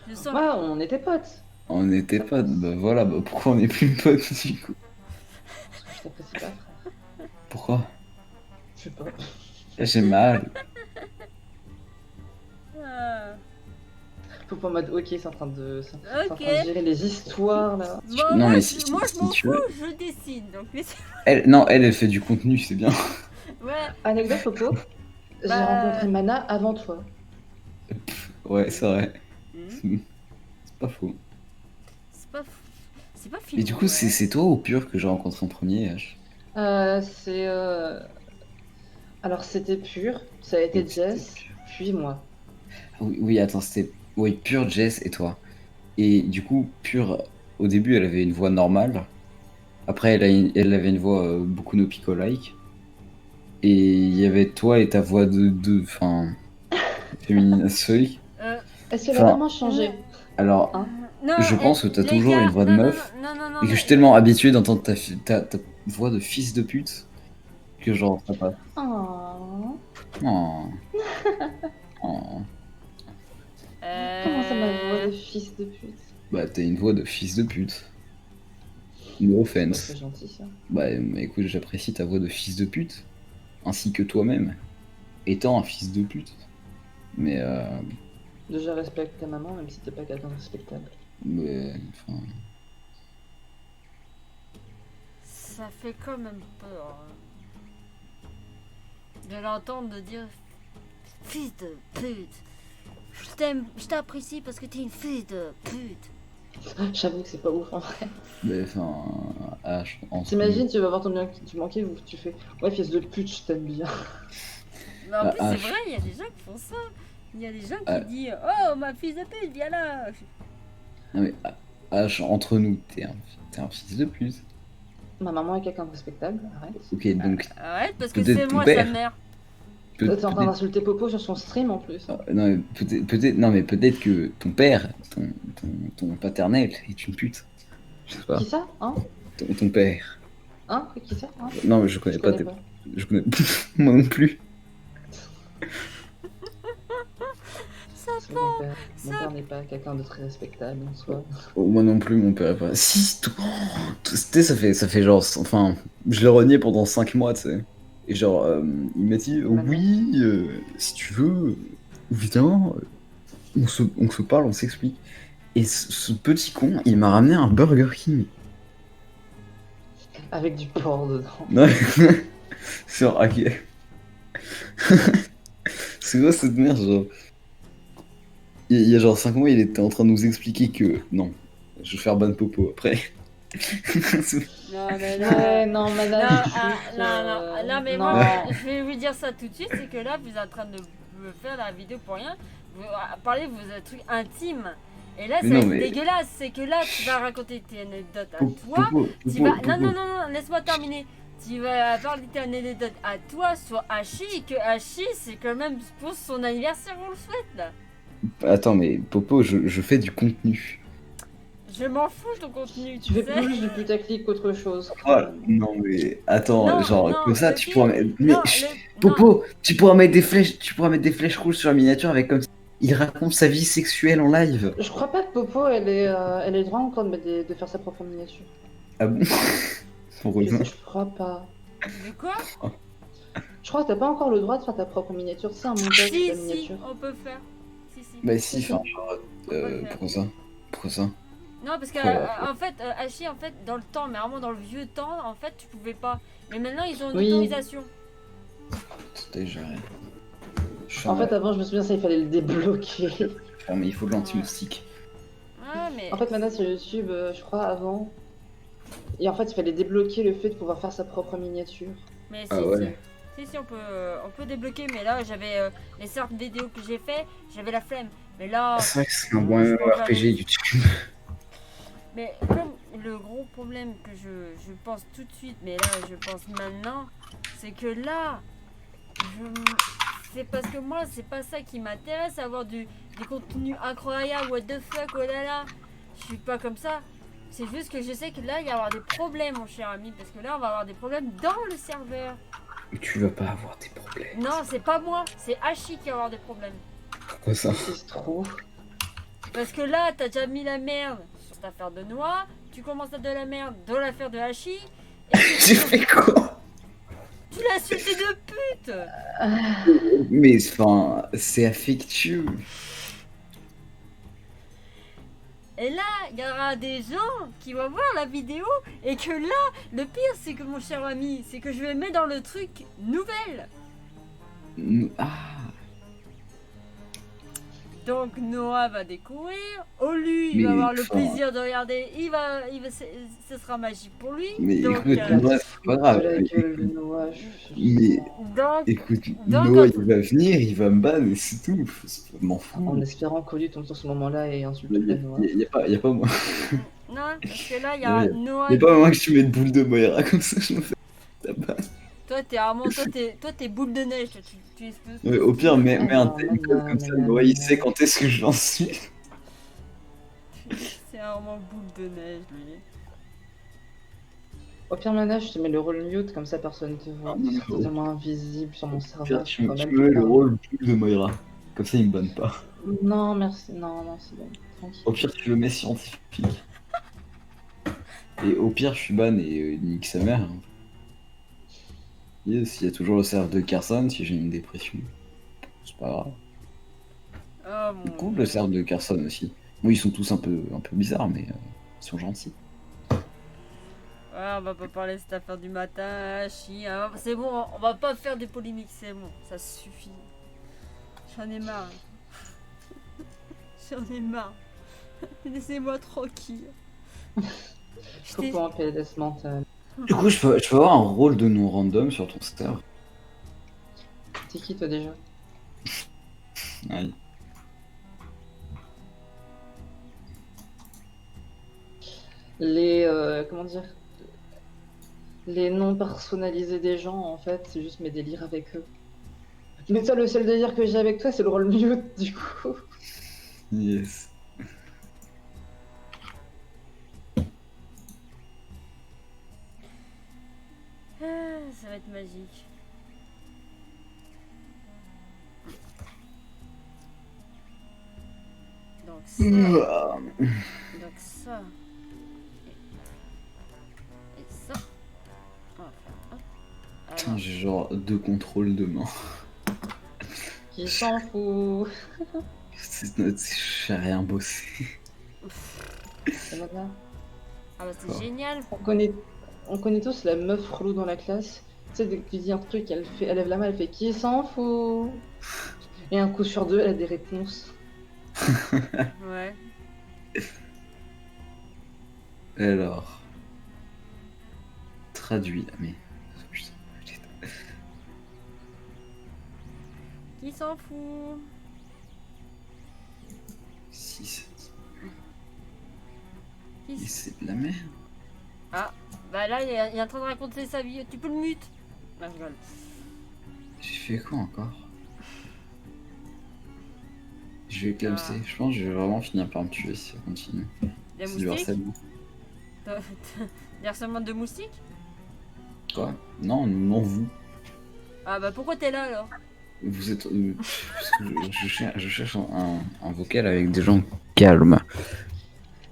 Je sens. Ouais, on était potes. on n'était pas, bah voilà, bah pourquoi on est plus potes du coup? Parce que je t'apprécie pas, frère. Pourquoi? Je sais pas. J'ai mal. Ah, Faut pas en mode ok, c'est en train de, c'est en ok. train de gérer les histoires là. Bon, Non, moi, mais moi, je si m'en tu fous, veux. je dessine. Donc, Non, elle fait du contenu, c'est bien. ouais. Anecdote Popo, j'ai Bah. rencontré Mana avant toi. Ouais, c'est vrai. hmm, C'est pas faux. C'est pas Et fini. du coup, c'est toi ou Pur que j'ai rencontré en premier, H? C'est alors c'était Pur, ça a été Oui, c'était Jess, Pur. puis moi. Oui, oui, attends, c'était. Oui, Pur, Jess et toi. Et du coup, Pur, au début, elle avait une voix normale. Après, elle avait une voix beaucoup no pico-like. Et il y avait toi et ta voix enfin, féminine seuil. Est-ce qu'elle a Enfin, vraiment changé? alors, Hein? Non, je pense que t'as les toujours une gars, voix de non, non, meuf. non, non, non, Et que je mais. suis tellement habitué d'entendre ta voix de fils de pute que genre, ça passe. Oh. Oh, oh. Comment ça ma voix Euh, de fils de pute? Bah, t'as une voix de fils de pute. No C'est pas très offense. gentil ça. Bah, écoute, j'apprécie ta voix de fils de pute. Ainsi que toi-même. Étant un fils de pute. Mais, Déjà respecte ta maman même si t'es pas quelqu'un de respectable. enfin, Ça fait quand même peur de l'entendre dire fils de pute. Je t'aime, je t'apprécie parce que t'es une fille de pute. J'avoue que c'est pas ouf en vrai. enfin, T'imagines, tu vas voir ton bien que tu manquais ou tu fais ouais fils de pute, je t'aime bien. Mais en Bah, plus, c'est vrai, il y a des gens qui font ça. Il y a des gens qui Ah. disent oh ma fille de pute, viens là. non mais, H, entre nous, t'es un fils de pute. Ma maman est quelqu'un de respectable, arrête. Ok, donc, Arrête parce que peut-être c'est ton moi père. sa mère. T'es en train d'insulter Popo sur son stream en plus. Non, mais non, mais peut-être que ton père, ton paternel, est une pute. Je sais pas. Qui ça? Hein? Ton père. Hein? Qui ça? Hein? Non, mais je Je connais pas connais tes. pas. Je connais. Moi non plus. Parce que mon père n'est pas quelqu'un de très respectable en soi. Oh, moi non plus, mon père est pas. Si, tu sais, ça fait genre. Enfin, je l'ai renié pendant 5 mois, tu sais. Et genre, il m'a dit Maintenant. oui, si tu veux, viens, on se parle, on s'explique. Et ce petit con, il m'a ramené un Burger King. Avec du porc dedans. Ouais. Sur ok. C'est quoi cette merde, genre. Il y a genre 5 mois, il était en train de nous expliquer que non, je vais faire ban popo après. Non, mais là. Ouais, non, madame. Non, mais non. moi, je vais vous dire ça tout de suite, c'est que là, vous êtes en train de me faire la vidéo pour rien. Vous parlez de vos trucs intimes. Et là, Mais c'est non, mais- dégueulasse. C'est que là, tu vas raconter tes anecdotes à Popo, toi. Tu vas... Popo. Non, laisse-moi terminer. Tu vas parler de tes anecdotes à toi sur Hachi, et que Hachi, c'est quand même pour son anniversaire, on le souhaite, là. Attends, mais Popo, je fais du contenu. Je m'en fous de ton contenu, Tu tu fais sais. plus du putaclic qu'autre chose. Voilà. Non, mais attends, Non, genre, non, comme ça, le tu pire- pourras mettre. Mais, non, chut, le- non. Popo, tu pourras mettre des flèches rouges sur la miniature avec comme ça. Il raconte sa vie sexuelle en live. Je crois pas que Popo, elle ait le droit encore de faire sa propre miniature. Ah bon? Heureusement. Je crois pas. De quoi? Je crois que t'as pas encore le droit de faire ta propre miniature. C'est un montage de Si, ta si, miniature. on peut faire. Si. Bah si, enfin, peut le faire. pourquoi ça? Pourquoi ça? Non, parce que Ouais. en fait, Hachi, en fait, dans le temps, mais vraiment dans le vieux temps, en fait, tu pouvais pas. Mais maintenant, ils ont une Oui. autorisation. Attendez, je vais- Je En fait, avant, je me souviens, ça, il fallait le débloquer. mais il faut de l'anti-moustique. Ah, mais. En fait, maintenant, sur YouTube, je crois, avant. Et en fait, il fallait débloquer le fait de pouvoir faire sa propre miniature. Mais si, Ah ouais. si, on peut débloquer. Mais là, j'avais les certaines vidéos que j'ai fait, j'avais la flemme. Mais là. C'est vrai que c'est un bon je peux RPG regarder. YouTube. Mais comme le gros problème que je pense tout de suite, mais là je pense maintenant, c'est que là, c'est parce que moi c'est pas ça qui m'intéresse, avoir des contenus incroyables, what the fuck, oh là là, je suis pas comme ça. C'est juste que je sais que là il va y avoir des problèmes mon cher ami, parce que là on va avoir des problèmes dans le serveur. Mais tu vas pas avoir des problèmes. Non, c'est pas moi, c'est Hachi qui va avoir des problèmes. Pourquoi ça? Si se trouve. Parce que là, t'as déjà mis la merde sur ta affaire de noix, tu commences à de la merde dans l'affaire de Hachi, et J'ai fait quoi? tu l'as insulté de pute. Mais enfin, c'est affectueux. Et là, il y aura des gens qui vont voir la vidéo, et que là, le pire, c'est que mon cher ami, c'est que je vais mettre dans le truc nouvelle. Ah, Donc Noah va découvrir, Olu il Mais, va avoir le enfin- plaisir de regarder, ce sera magique pour lui. mais Donc, écoute, Noah, c'est pas grave. De la gueule de Noah. Mais donc, écoute, Donc, Noah quand- il va venir, il va me ban et c'est tout. Je m'en fous. En espérant qu'Olu tombe sur ce moment-là et insulte Il le Noah. y a pas moi. non, parce que là, il y a Ouais. Noah. Il y a pas moi que tu mets de boule de Moira comme ça, je me fais tabac. Toi, t'es Armand, toi, t'es boule de neige. Toi, tu espèces- Ouais, au pire, mets un non, timecode non, comme ça, non, Noah il non. sait quand est-ce que j'en suis. C'est Armand boule de neige, lui. Au pire, Mana, je te mets le rôle mute, comme ça personne te voit. Ah, non, C'est totalement invisible sur mon Au pire, serveur. tu quand me même mets le pas. rôle boule de Moira. Comme ça, il me banne pas. Non, merci. Non, c'est bon. Tranquille. Au pire, tu le mets scientifique. Et au pire, je suis ban et nique sa mère. Yes, il y a toujours le serveur de Carson si j'ai une dépression. C'est pas grave. Oh mon Cool le serveur de Carson aussi. Bon, ils sont tous un peu bizarres, mais ils sont gentils. Ouais, on va pas parler de cette affaire du matin, chi. Hein. C'est bon, on va pas faire des polémiques, c'est bon, ça suffit. J'en ai marre. J'en ai marre. Laissez-moi tranquille. Faut pas un PLS mental. Du coup, je peux avoir un rôle de non random sur ton serveur. T'es qui toi déjà? Ouais. Les. Comment dire? Les noms personnalisés des gens, en fait, c'est juste mes délires avec eux. Mais toi, le seul délire que j'ai avec toi, c'est le rôle mute, du coup. Yes. Ça va être magique. Donc ça, donc ça, et ça. On va faire hop. Putain, Alors, j'ai genre 2 contrôles de main. Qui s'en fout. J'ai rien bossé. Et maintenant, ah bah c'est Quoi. génial. on connaît tous la meuf relou dans la classe. Tu sais, dès que tu dis un truc, elle lève la main, elle fait qui s'en fout. Et un coup sur deux, elle a des réponses. Ouais. Alors. Traduit. Mais. Putain, putain. Qui s'en fout? 6. Qui Mais s- c'est de la merde. Ah, bah là il est en train de raconter sa vie. Tu peux le mute. Non, je rigole. J'ai fait quoi encore? Je vais clamser. Ah. Je pense que je vais vraiment finir par me tuer si ça continue. Des C'est du moustiques? harcèlement. Des harcèlements de moustiques? Quoi? Non, non, vous. Ah bah pourquoi t'es là alors? Vous êtes. Parce que je cherche un vocal avec des gens calmes.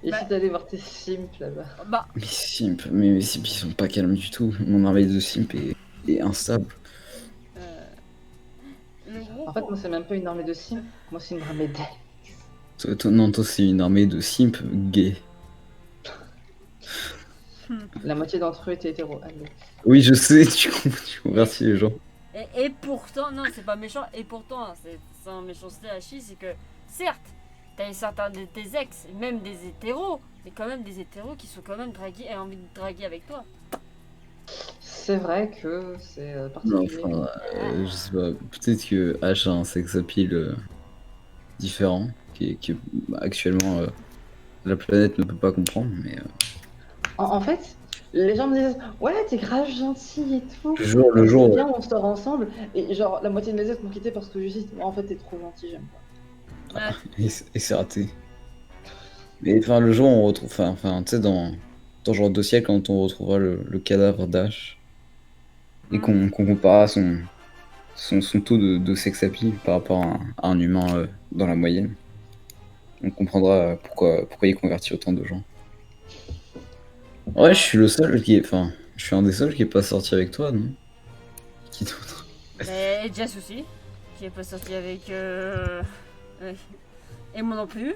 Et Bah- si t'allais voir tes simps là-bas. Bah, Mais simp, mais mes simp ils sont pas calmes du tout. Mon armée de simp est instable. le gros. En fait, moi, c'est même pas une armée de simps. Moi, c'est une armée d'aide. Non, toi c'est une armée de simp gay. La moitié d'entre eux étaient hétéros. Allez. Oui, je sais, tu convertis les gens. Et pourtant, non, c'est pas méchant. Et pourtant, c'est sans méchanceté à chier, c'est que certes, t'as certains de tes ex, même des hétéros, mais quand même des hétéros qui sont quand même dragués et envie de draguer avec toi. C'est vrai que c'est Non, particulier. enfin, je sais pas. Peut-être que H a un sex appeal différent, qui actuellement la planète ne peut pas comprendre, mais En fait, les gens me disent ouais, t'es grave gentil et tout. le jour, Viens, on sort ensemble. Et genre, la moitié de mes ex m'ont quitté parce que je dis en fait, t'es trop gentil, j'aime pas. Ouais. et c'est raté. Mais enfin, le jour où on retrouve, enfin, tu sais, dans genre 2 siècles, quand on retrouvera le cadavre d'Ash et qu'on comparera son taux de sex appeal par rapport à un humain dans la moyenne, on comprendra pourquoi il convertit autant de gens. Ouais, je suis le seul qui est, enfin, je suis un des seuls qui est pas sorti avec toi, non? Qui d'autre? Mais Jess aussi, qui est pas sorti avec. Ouais. Et moi non plus.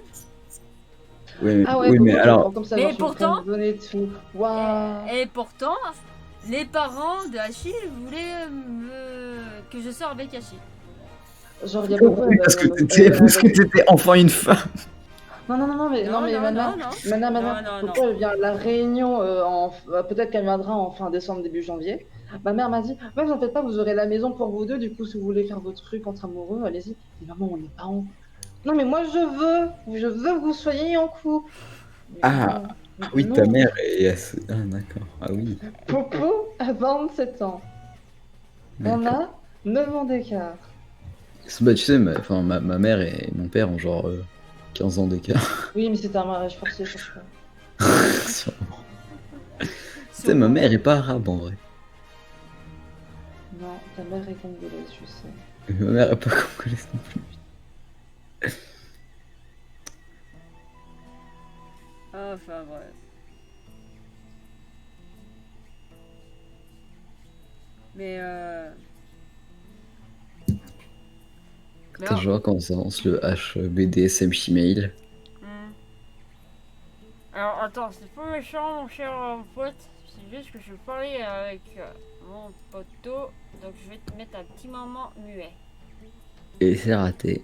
Ah ouais, oui, mais Coco, tu le alors, prends comme ça, Mais genre, tu me pourtant- prends donner tout. Waouh. Et pourtant, les parents de Achille voulaient que je sorte avec Achille. Genre, il y a beaucoup. oui, parce que t'étais enfin une femme. Non, mais Non, non, Mana, non, Mana, non, non. Coco, elle vient à la réunion, peut-être qu'elle viendra en fin décembre, début janvier. Ma mère m'a dit, ouais, vous en faites pas, vous aurez la maison pour vous deux, du coup, si vous voulez faire votre truc entre amoureux, allez-y. Mais maman, on n'est pas en. Non, mais moi, je veux que vous soyez en couple. Mais Ah, non, oui, non. ta mère est assez... Ah, d'accord. Ah oui. Popo a 27 ans. On D'accord. a 9 ans d'écart. Bah, tu sais, ma mère et mon père ont genre 15 ans d'écart. Oui, mais c'était un mariage forcé, je crois. Sûrement. Tu sais, ma mère est pas arabe en vrai. Non, ta mère est congolaise, je sais. Et ma mère est pas congolaise non plus. Enfin bref. Mais Mais Putain, je vois quand ça lance le HBDSM Gmail. Alors attends, c'est pas méchant mon cher pote, c'est juste que je parlais avec mon poteau, donc je vais te mettre un petit moment muet. Et c'est raté.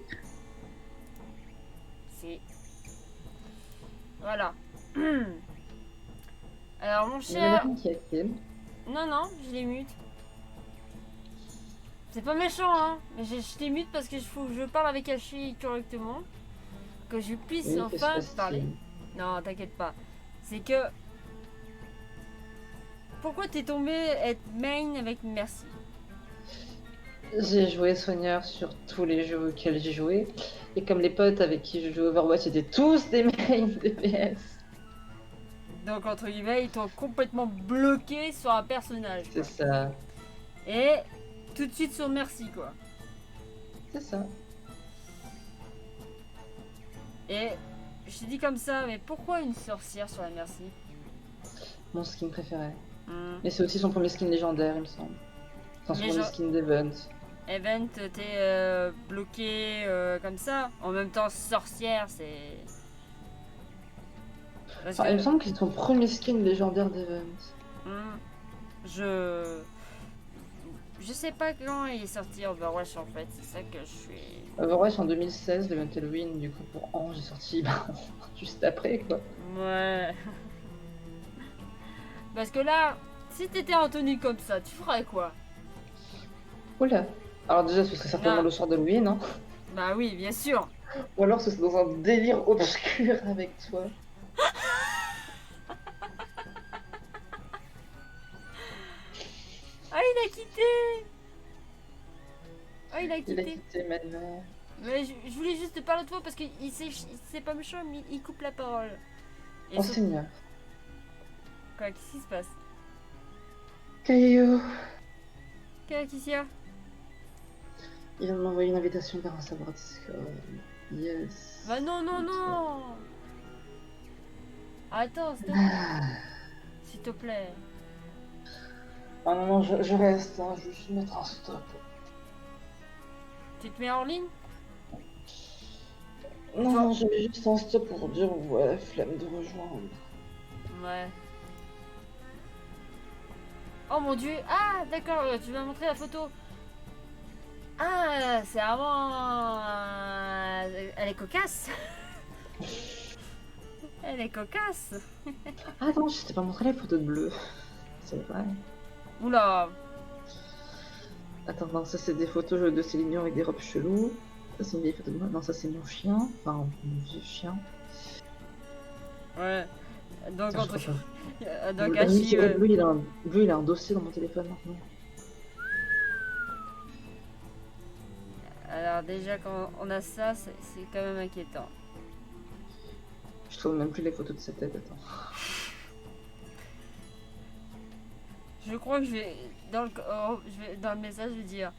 C'est... Voilà. Alors mon Il y en a cher... une qui a quel. Non, non, je les mute. C'est pas méchant, hein, mais je les mute parce qu'il faut que je parle avec Hachi correctement, que je puisse Oui, enfin qu'est-ce que parler. c'est? Non, t'inquiète pas. C'est que... Pourquoi t'es tombé être main avec Merci? J'ai joué Seigneur sur tous les jeux auxquels j'ai joué. Et comme les potes avec qui je joue Overwatch étaient tous des mains de PS. Donc, entre guillemets, ils t'ont complètement bloqué sur un personnage. C'est Quoi. ça. Et tout de suite sur merci, quoi. C'est ça. Et je te dis comme ça, mais pourquoi une sorcière sur la merci? Mon skin préféré. Hmm. Mais c'est aussi son premier skin légendaire, il me semble. Enfin, son Mais premier genre- skin d'event. Event, t'es bloqué comme ça. En même temps, sorcière, c'est. Parce Enfin, il me que. semble que c'est son premier skin légendaire d'event. hmm, je. Je sais pas quand il est sorti Overwatch en fait, c'est ça que je suis. Overwatch en 2016, l'event Halloween, du coup pour Ange est sorti bah, juste après quoi. Ouais. Parce que là, si t'étais en tenue comme ça, tu ferais quoi? Oula. Alors déjà ce serait certainement Non. le soir d'Halloween, hein. Bah oui, bien sûr. Ou alors ce serait dans un délire obscur avec toi. Ah, il a quitté. Ah, il a Il a quitté. quitté maintenant. Mais je voulais juste te parler de toi parce que c'est pas méchant, mais il coupe la parole. Et Oh sur- Seigneur. Quoi, qu'est-ce qui se passe? Caillou. Qu'est-ce qu'il y a? Il vient de m'envoyer une invitation vers un serveur Discord. Yes. Bah non, non, non. Attends, Ah. s'il te plaît. Ah non, non, je reste, hein. Je vais juste mettre un stop. Tu te mets en ligne? Non, non, je mets juste un stop pour dire ouais, flemme de rejoindre. Ouais. Oh mon dieu. Ah, d'accord, tu vas montrer la photo. Ah, c'est vraiment. Elle est cocasse. Elle est cocasse. Ah non, je t'ai pas montré les photos de bleu. C'est vrai. Oula. Attends, non, ça c'est des photos de Céline Dion avec des robes cheloues. Ça c'est une vieille photo de moi. Non, ça c'est mon chien. Enfin, mon vieux chien. Ouais. Donc, Attends, entre... je crois Donc pas. Oui, Hachi, c'est vrai, Bleu, il a un dossier dans mon téléphone maintenant. Alors déjà quand on a ça, c'est quand même inquiétant. Je trouve même plus les photos de sa tête, attends. Je crois que je vais dans le message, je vais dire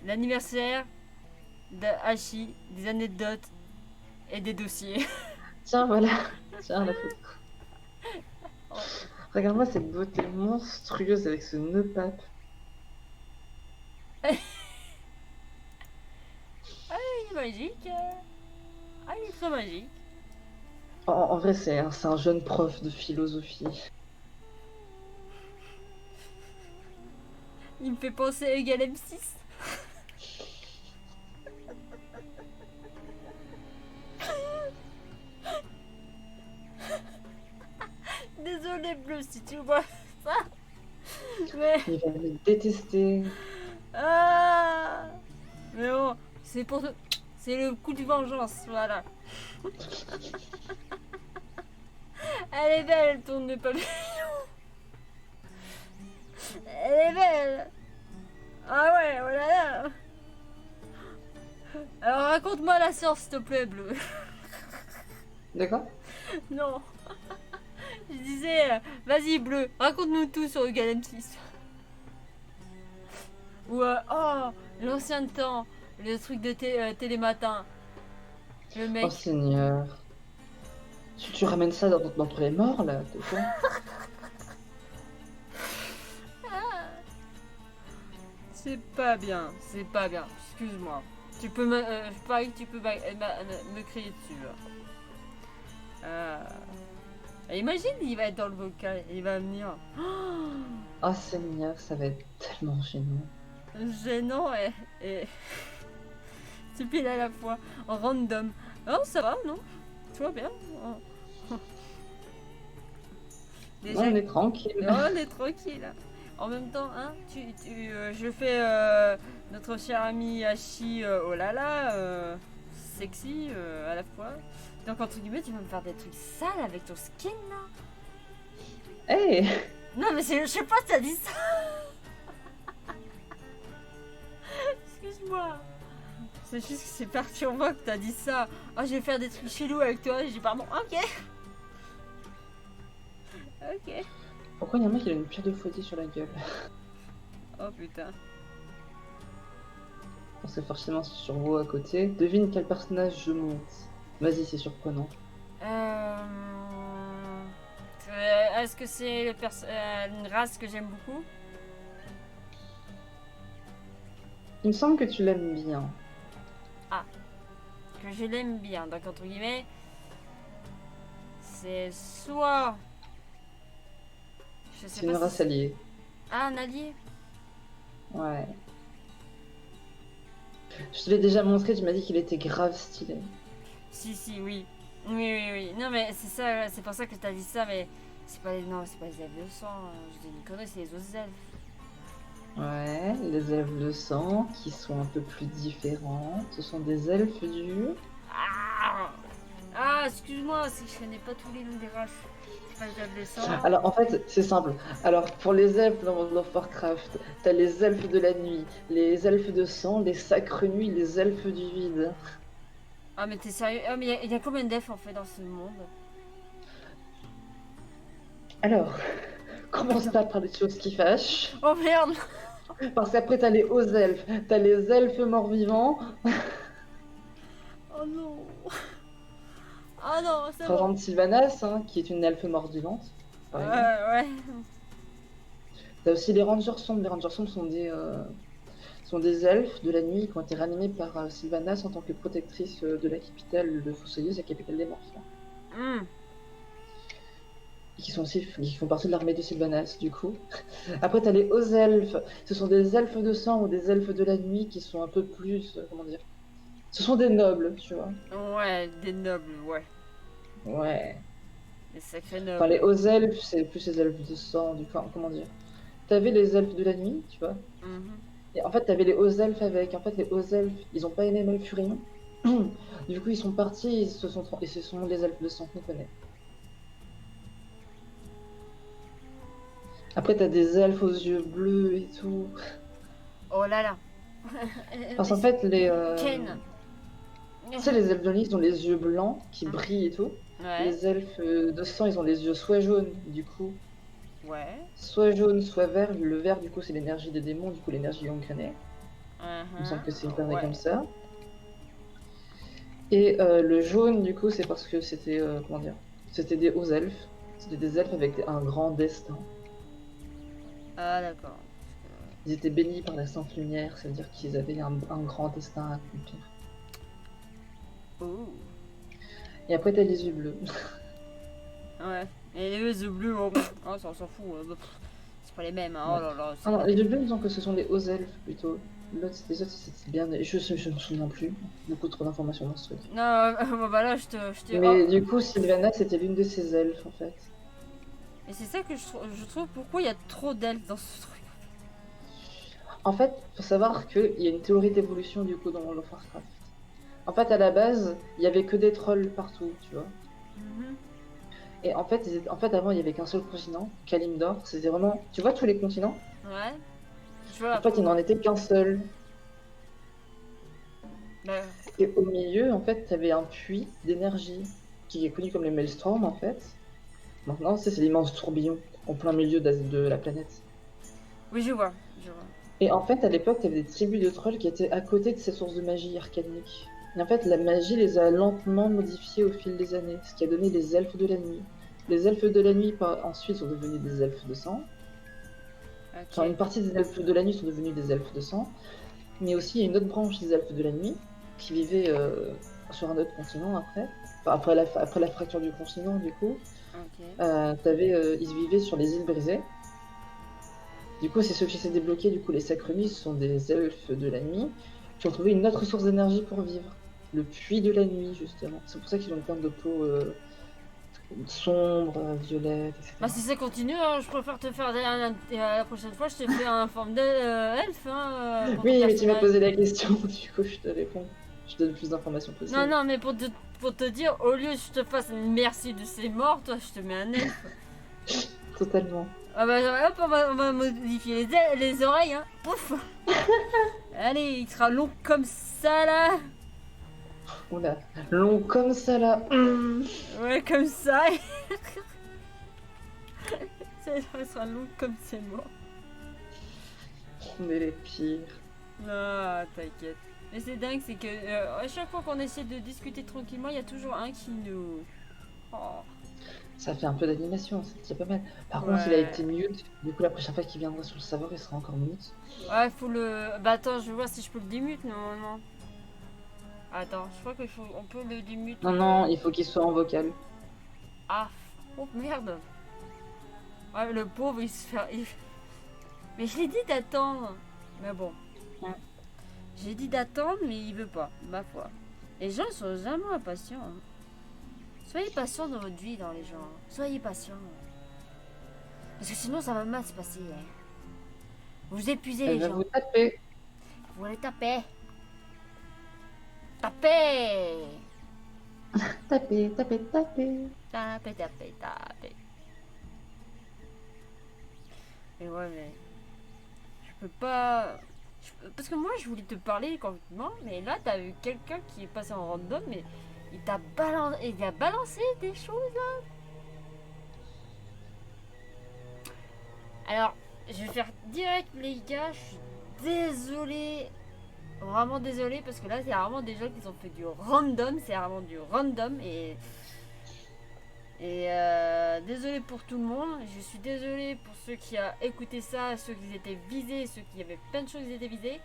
l'anniversaire d'Hachi, des anecdotes et des dossiers. Tiens, voilà. Tiens, la photo. Regarde-moi cette beauté monstrueuse avec ce nœud pape. Il est magique. Ah, il est très magique. En vrai, c'est un jeune prof de philosophie. Il me fait penser à égal M6. Désolé Bleu si tu vois ça. Mais... Il va me détester. Ah, mais bon, c'est pour c'est le coup de vengeance, voilà. Elle est belle, elle tourne le papillon. Elle est belle. Ah ouais, oh là là. Alors raconte-moi la science, s'il te plaît, Bleu. D'accord? Non. Je disais, vas-y, Bleu, raconte-nous tout sur le Galem 6. Ou, oh, l'ancien temps, le truc de télématin. Le mec. Oh Seigneur. Tu ramènes ça d'entre les morts là, c'est quoi? C'est pas bien, c'est pas bien. Excuse-moi. Tu peux me, je parie que tu peux me crier dessus. Imagine, il va être dans le vocal, il va venir. Oh Seigneur, ça va être tellement gênant. Gênant et stupide à la fois, en random. Oh, ça va, non? Tu vois bien? Oh. Déjà, On est tranquille. on est tranquille. En même temps, hein, je fais notre cher ami Hachi, oh là là, sexy à la fois. Donc entre guillemets, tu vas me faire des trucs sales avec ton skin là. Hey! Non mais je sais pas si t'as dit ça. excuse-moi. C'est juste que c'est perturbant que t'as dit ça. Ah, je vais faire des trucs chelous avec toi. J'ai dit pardon. Ok. Ok. Pourquoi il y a un mec qui a une pierre de fouetté sur la gueule? Oh putain. Parce que forcément c'est sur vous à côté. Devine quel personnage je monte. Vas-y, c'est surprenant. Est-ce que c'est une race que j'aime beaucoup? Il me semble que tu l'aimes bien. Que je l'aime bien. Donc entre guillemets, c'est soit... Je sais C'est une pas race si... alliée. Ah, un allié? Ouais. Je te l'ai déjà montré, tu m'as dit qu'il était grave stylé. Si, oui. Oui. Non, mais c'est ça, c'est pour ça que t'as dit ça, mais c'est pas les... Non, c'est pas les elfes de sang. Je dis une connerie, c'est les autres elfes. Ouais, les elfes de sang qui sont un peu plus différents. Ce sont des elfes du... Ah, excuse-moi, c'est que je connais pas tous les noms des races. C'est pas les elfes de sang. Alors en fait, c'est simple. Alors pour les elfes dans World of Warcraft, t'as les elfes de la nuit, les elfes de sang, les sacres nuits, les elfes du vide. Ah, mais t'es sérieux? Ah, mais il y a combien d'elfes en fait dans ce monde? Alors, commence pas par des choses qui fâchent. Oh merde! Parce qu'après t'as les hauts elfes, t'as les elfes morts-vivants. Oh non! Oh non, c'est Par bon! exemple Sylvanas, hein, qui est une elfe mort-vivante. par exemple. Ouais. T'as aussi les Rangers Sombres. Les Rangers Sombres sont des elfes de la nuit qui ont été ranimés par Sylvanas en tant que protectrice de la capitale de Fossoyeuse, la capitale des morts. Hmm. Et qui font partie de l'armée de Sylvanas, du coup. Après, t'as les hauts elfes. Ce sont des elfes de sang ou des elfes de la nuit qui sont un peu plus... comment dire? Ce sont des nobles, tu vois. Ouais, des nobles, ouais. Ouais. Des sacrés Enfin, nobles. les hauts elfes, c'est plus les elfes de sang, du coup. Enfin, comment dire? T'avais les elfes de la nuit, tu vois. Mhm. Et en fait, t'avais les hauts elfes avec. En fait, les hauts elfes, ils ont pas aimé Malfurion. Du coup, ils sont partis et ce sont les elfes de sang qu'on connaît. Après, t'as des elfes aux yeux bleus et tout. Oh là là! Parce qu'en fait, Ken! tu sais, les elfes de nuit, ils ont les yeux blancs qui Mhm. brillent et tout. Ouais, Les elfes de sang, ils ont les yeux soit jaunes, du coup. ouais. Soit jaune, soit vert. Le vert, du coup, c'est l'énergie des démons, du coup, l'énergie gangrénée. Il me semble que c'est hyper Ouais. comme ça. Et le jaune, du coup, c'est parce que c'était, comment dire, c'était des hauts elfes. C'était des elfes avec un grand destin. Ah d'accord. Ils étaient bénis par la Sainte Lumière, c'est-à-dire qu'ils avaient un grand destin à accomplir. Oh. Et après, t'as les yeux bleus. Ouais. Et les yeux bleus, oh, oh, ça on s'en fout. C'est pas les mêmes, hein. Oh là là. Ah non, les yeux bleus, il me semble que ce sont les hauts elfes plutôt. Les autres, c'était bien. Je me souviens plus. Beaucoup trop d'informations dans ce truc. Non, bah là, je te... Mais Oh. du coup, Sylvana, c'était l'une de ces elfes en fait. Et c'est ça que je trouve pourquoi il y a trop d'elfes dans ce truc. En fait, faut savoir qu'il y a une théorie d'évolution du coup dans World of Warcraft. En fait, à la base, il y avait que des trolls partout, tu vois. Mhm. Et en fait, avant, il y avait qu'un seul continent, Kalimdor. C'était vraiment, tu vois, tous les continents. Ouais. Je vois. En fait, il n'en était qu'un seul. Bah, Et au milieu, en fait, t'avais un puits d'énergie qui est connu comme les Maelstrom, en fait. Maintenant, c'est l'immense tourbillon en plein milieu de la planète. oui, je vois. Et en fait, à l'époque, t'avais des tribus de trolls qui étaient à côté de ces sources de magie arcanique. Et en fait, la magie les a lentement modifiées au fil des années, ce qui a donné les elfes de la nuit. Les elfes de la nuit, ensuite, sont devenus des elfes de sang. Ok. Enfin, une partie des elfes de la nuit sont devenus des elfes de sang. Mais aussi, il y a une autre branche des elfes de la nuit qui vivait sur un autre continent après. Enfin, après la fracture du continent, du coup. Ok. Ils vivaient sur les îles brisées. Du coup, c'est ceux qui s'est débloqué. Du coup, les sacres nuits sont des elfes de la nuit qui ont trouvé une autre source d'énergie pour vivre. Le puits de la nuit, justement. C'est pour ça qu'ils ont plein de peau sombre, violette, etc. Bah si ça continue, hein, je préfère te faire la prochaine fois, je te fais un forme d'elfe. Hein, pour ton Oui, mais tu m'as personnage. posé la question, du coup, je te réponds. Je te donne plus d'informations possibles. Non, mais pour te dire, au lieu que je te fasse une merci de ces morts, toi, je te mets un elfe. Totalement. Ah bah hop, on va modifier les oreilles, hein. Pouf. Allez, il sera long comme ça là. Oula, long comme ça là. Ouais, comme ça. Ça sera long comme c'est mort. On est les pires. Ah, t'inquiète. Mais c'est dingue, c'est que à chaque fois qu'on essaie de discuter tranquillement, il y a toujours un qui nous... Oh. Ça fait un peu d'animation, c'est déjà pas mal. Par contre, il a été mute. Du coup, la prochaine fois qu'il viendra sur le serveur, il sera encore mute. Ouais, faut le... Bah attends, je vais voir si je peux le démute normalement. Attends, je crois qu'on peut le démute. Non, non, il faut qu'il soit en vocal. Ah, oh merde. Ouais, le pauvre, il se fait... Mais je l'ai dit d'attendre. Mais bon. Ouais. J'ai dit d'attendre, mais il veut pas, ma foi. Les gens sont jamais impatients. Hein. Soyez patients dans votre vie, dans les gens. Soyez patients. Parce que sinon, ça va mal se passer. Hein. Vous épuisez Elle les va gens. vous taper. Vous allez taper. Taper. Taper, taper, taper. Taper, taper, taper. Et ouais, mais... Je peux pas... Parce que moi, je voulais te parler complètement, mais là, t'as eu quelqu'un qui est passé en random, mais il t'a balancé... Il a balancé des choses, là. Alors, je vais faire direct, les gars. Je suis désolé. Vraiment désolé, parce que là, c'est vraiment des gens qui ont fait du random. C'est vraiment du random, et désolé pour tout le monde. Je suis désolé pour ceux qui ont écouté ça, ceux qui étaient visés, ceux qui avaient plein de choses qui étaient visées.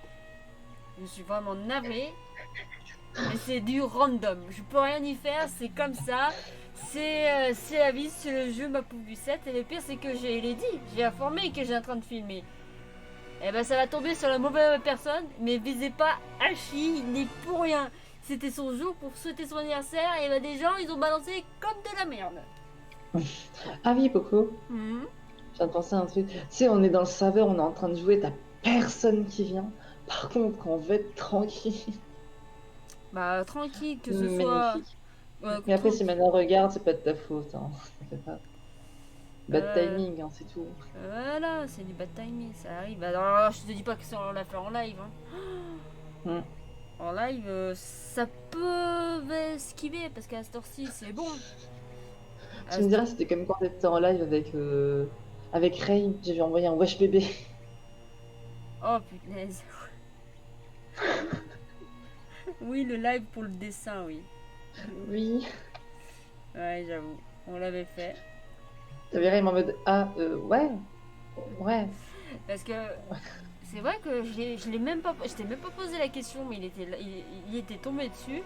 Je suis vraiment navré. Mais c'est du random. Je peux rien y faire, c'est comme ça. C'est la vie, c'est le jeu ma pauvre 7. Et le pire, c'est que j'ai dit, j'ai informé que j'ai en train de filmer. Et ben ça va tomber sur la mauvaise personne. Mais visez pas Hachi, il n'est pour rien. C'était son jour pour souhaiter son anniversaire. Et ben des gens, ils ont balancé comme de la merde. Ah oui, Coco. Mhm. Je viens de penser à un truc. Tu sais, on est dans le serveur, on est en train de jouer, t'as personne qui vient. Par contre, quand on veut être tranquille. Bah tranquille, que ce soit... Magnifique. Mais après, si Mana regarde, c'est pas de ta faute. Hein. T'inquiète pas. Bad timing, hein, c'est tout. Voilà, c'est du bad timing, ça arrive. Alors, je te dis pas que ça on l'a fait en live. Hein. En live, ça peut esquiver parce qu'à cette heure-ci, c'est bon. Tu me diras, c'était comme quand t'étais en live avec Ray. J'ai vu envoyer un wesh bébé. Oh punaise. Oui, le live pour le dessin, oui. Oui. Ouais, j'avoue, on l'avait fait. T'avais Ray en mode ouais. Ouais. Parce que c'est vrai que je l'ai même pas, je t'ai même pas posé la question, mais il était tombé dessus.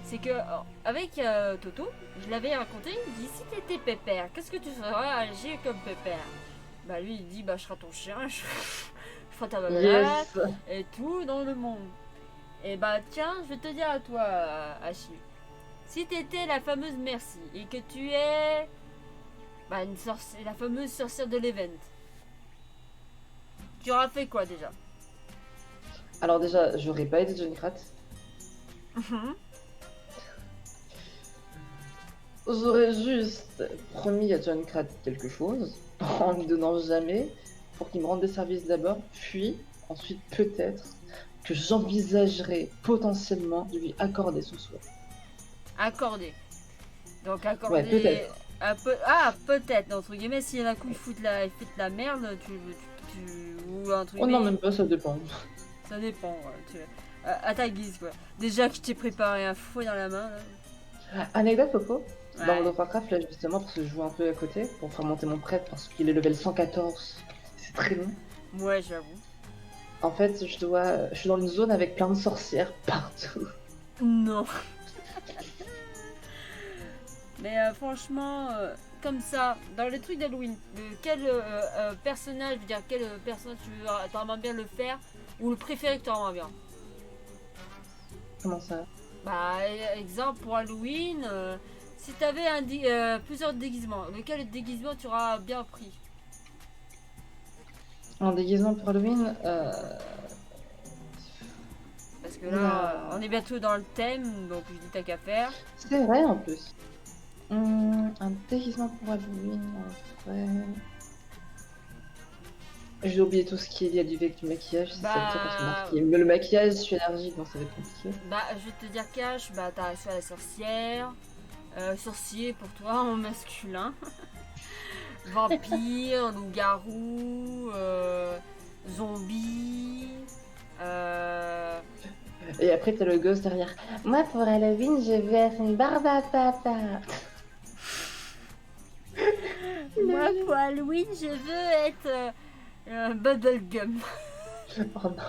C'est que avec Toto, je l'avais raconté. Il dit si t'étais Pépère, qu'est-ce que tu ferais agir comme Pépère? Bah lui il dit bah je serai ton chien, je ferai ta balade Yes. et tout dans le monde. Et bah tiens, je vais te dire à toi, Achille. Si t'étais la fameuse Merci et que tu es bah, la fameuse sorcière de l'event, tu auras fait quoi déjà? Alors déjà, j'aurais pas aidé John Krat. J'aurais juste promis à John Krat quelque chose, en lui donnant jamais, pour qu'il me rende des services d'abord, puis ensuite peut-être que j'envisagerais potentiellement de lui accorder son souhait. Accordé. Donc accordé. Ouais, peut-être. Peut-être, entre guillemets, si d'un coup il fout de la merde, ou un truc. Oh non, même pas, ça dépend. Ça dépend, ouais, à ta guise, quoi. Déjà que je t'ai préparé un fouet dans la main, là. Anecdote, Coco. Dans Ouais. World of Warcraft, là, justement, parce que je joue un peu à côté, pour faire monter mon prêtre, parce qu'il est level 114. C'est très long. Ouais, j'avoue. En fait, je suis dans une zone avec plein de sorcières partout. Non. Mais franchement, comme ça, dans les trucs d'Halloween, quel personnage, je veux dire, quel personnage t'aimerais bien le faire, ou le préféré que t'aimerais bien? Comment ça? Bah, exemple pour Halloween, si t'avais plusieurs déguisements, lequel déguisement tu auras bien pris? En déguisement pour Halloween, Parce que là, on est bientôt dans le thème, donc je dis t'as qu'à faire. c'est vrai en plus. Un déguisement pour Halloween, en vrai. J'ai oublié tout ce qui est lié avec du maquillage, c'est ça le truc quand Bah, marqué. Mais le maquillage, je suis allergique, donc ça va être compliqué. bah, je vais te dire cash, bah, t'as reçu à la sorcière, sorcier pour toi en masculin, vampire, loup-garou, zombie, euh, Et après, t'as le gosse derrière. Moi, pour Halloween, je vais être une barbe à papa. moi pour Halloween, je veux être bubblegum. Oh non.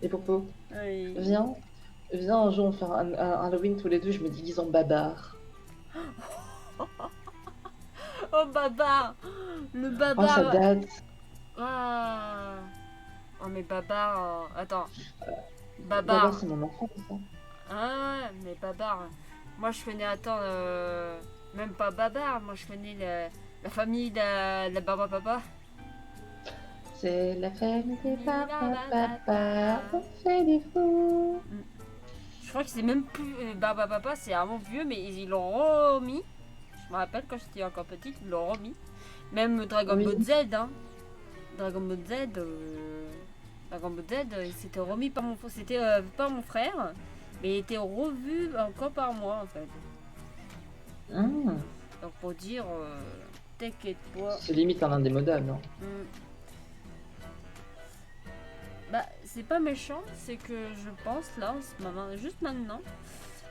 Et Popo, Oui. viens un jour on faire un Halloween tous les deux, je me déguise en babar. Oh Babar, le Oh, ça Babar. date. Ah. Oh mais Babar, attends, Babar, Babar. c'est mon enfant, ça. Ah ouais, mais Babar. Moi je connais, attends, même pas Babar, moi je connais la famille de la Barba Papa. C'est la famille des papa, papa, on fait des fous. Je crois que c'est même plus Barba Papa, c'est vraiment vieux, mais ils l'ont remis. Je me rappelle quand j'étais encore petite, ils l'ont remis. Même Dragon Oui. Ball Z, hein. Dragon Ball Z, Dragon Ball Z, il s'était remis par mon, c'était pas mon frère, mais il était revu encore par moi en fait. Mmh. Donc pour dire, t'inquiète pas. C'est limite un indémodable. Hein. Hmm. Bah c'est pas méchant, c'est que je pense là en ce moment, juste maintenant,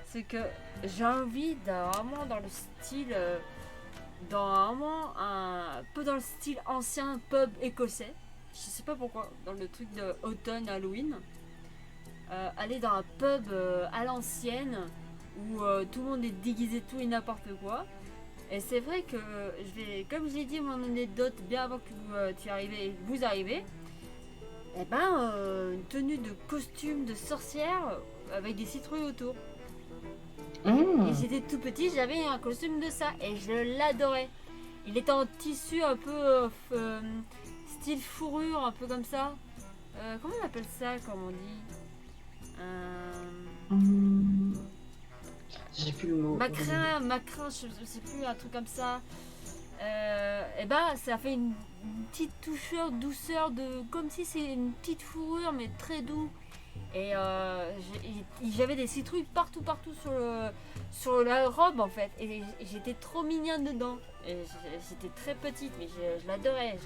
c'est que j'ai envie vraiment dans le style, dans vraiment un peu dans le style ancien pub écossais. Je sais pas pourquoi, dans le truc de automne Halloween. Aller dans un pub à l'ancienne où tout le monde est déguisé tout et n'importe quoi. Et c'est vrai que je vais, comme je l'ai dit mon anecdote bien avant que vous arrivez, et ben une tenue de costume de sorcière avec des citrouilles autour. Mmh. Et j'étais tout petit, j'avais un costume de ça et je l'adorais. Il était en tissu un peu style fourrure, un peu comme ça. Comment on appelle ça, comme on dit Mmh. J'ai plus le mot. macrin, je sais plus, un truc comme ça. Et ben, ça fait une petite toucheur, douceur de, comme si c'est une petite fourrure, mais très doux. Et j'avais des citrouilles partout, partout sur la robe en fait. Et j'étais trop mignonne dedans. Et j'étais très petite, mais je l'adorais.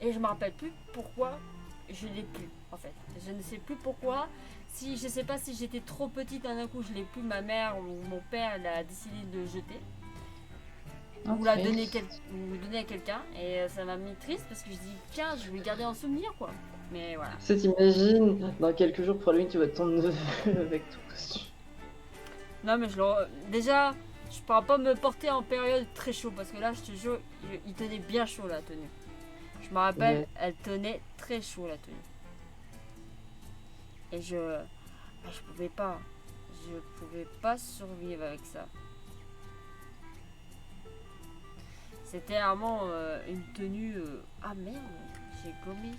Et je me rappelle plus pourquoi je l'ai plus en fait. Je ne sais plus pourquoi. Si je sais pas si j'étais trop petite d'un coup, je l'ai plus. Ma mère ou mon père elle a décidé de le jeter ou la donner, ou donner à quelqu'un. Et ça m'a mis triste parce que je dis tiens, je vais le garder en souvenir quoi. Mais voilà. C'est t'imagines, dans quelques jours pour Halloween, tu vois ton neveu avec ton costume. Non mais déjà, je pourrais pas me porter en période très chaud parce que là, je te jure, il tenait bien chaud la tenue. Je me rappelle, Ouais. elle tenait très chaud la tenue. Et je pouvais pas survivre avec ça. C'était vraiment une tenue. Ah merde, j'ai gommé.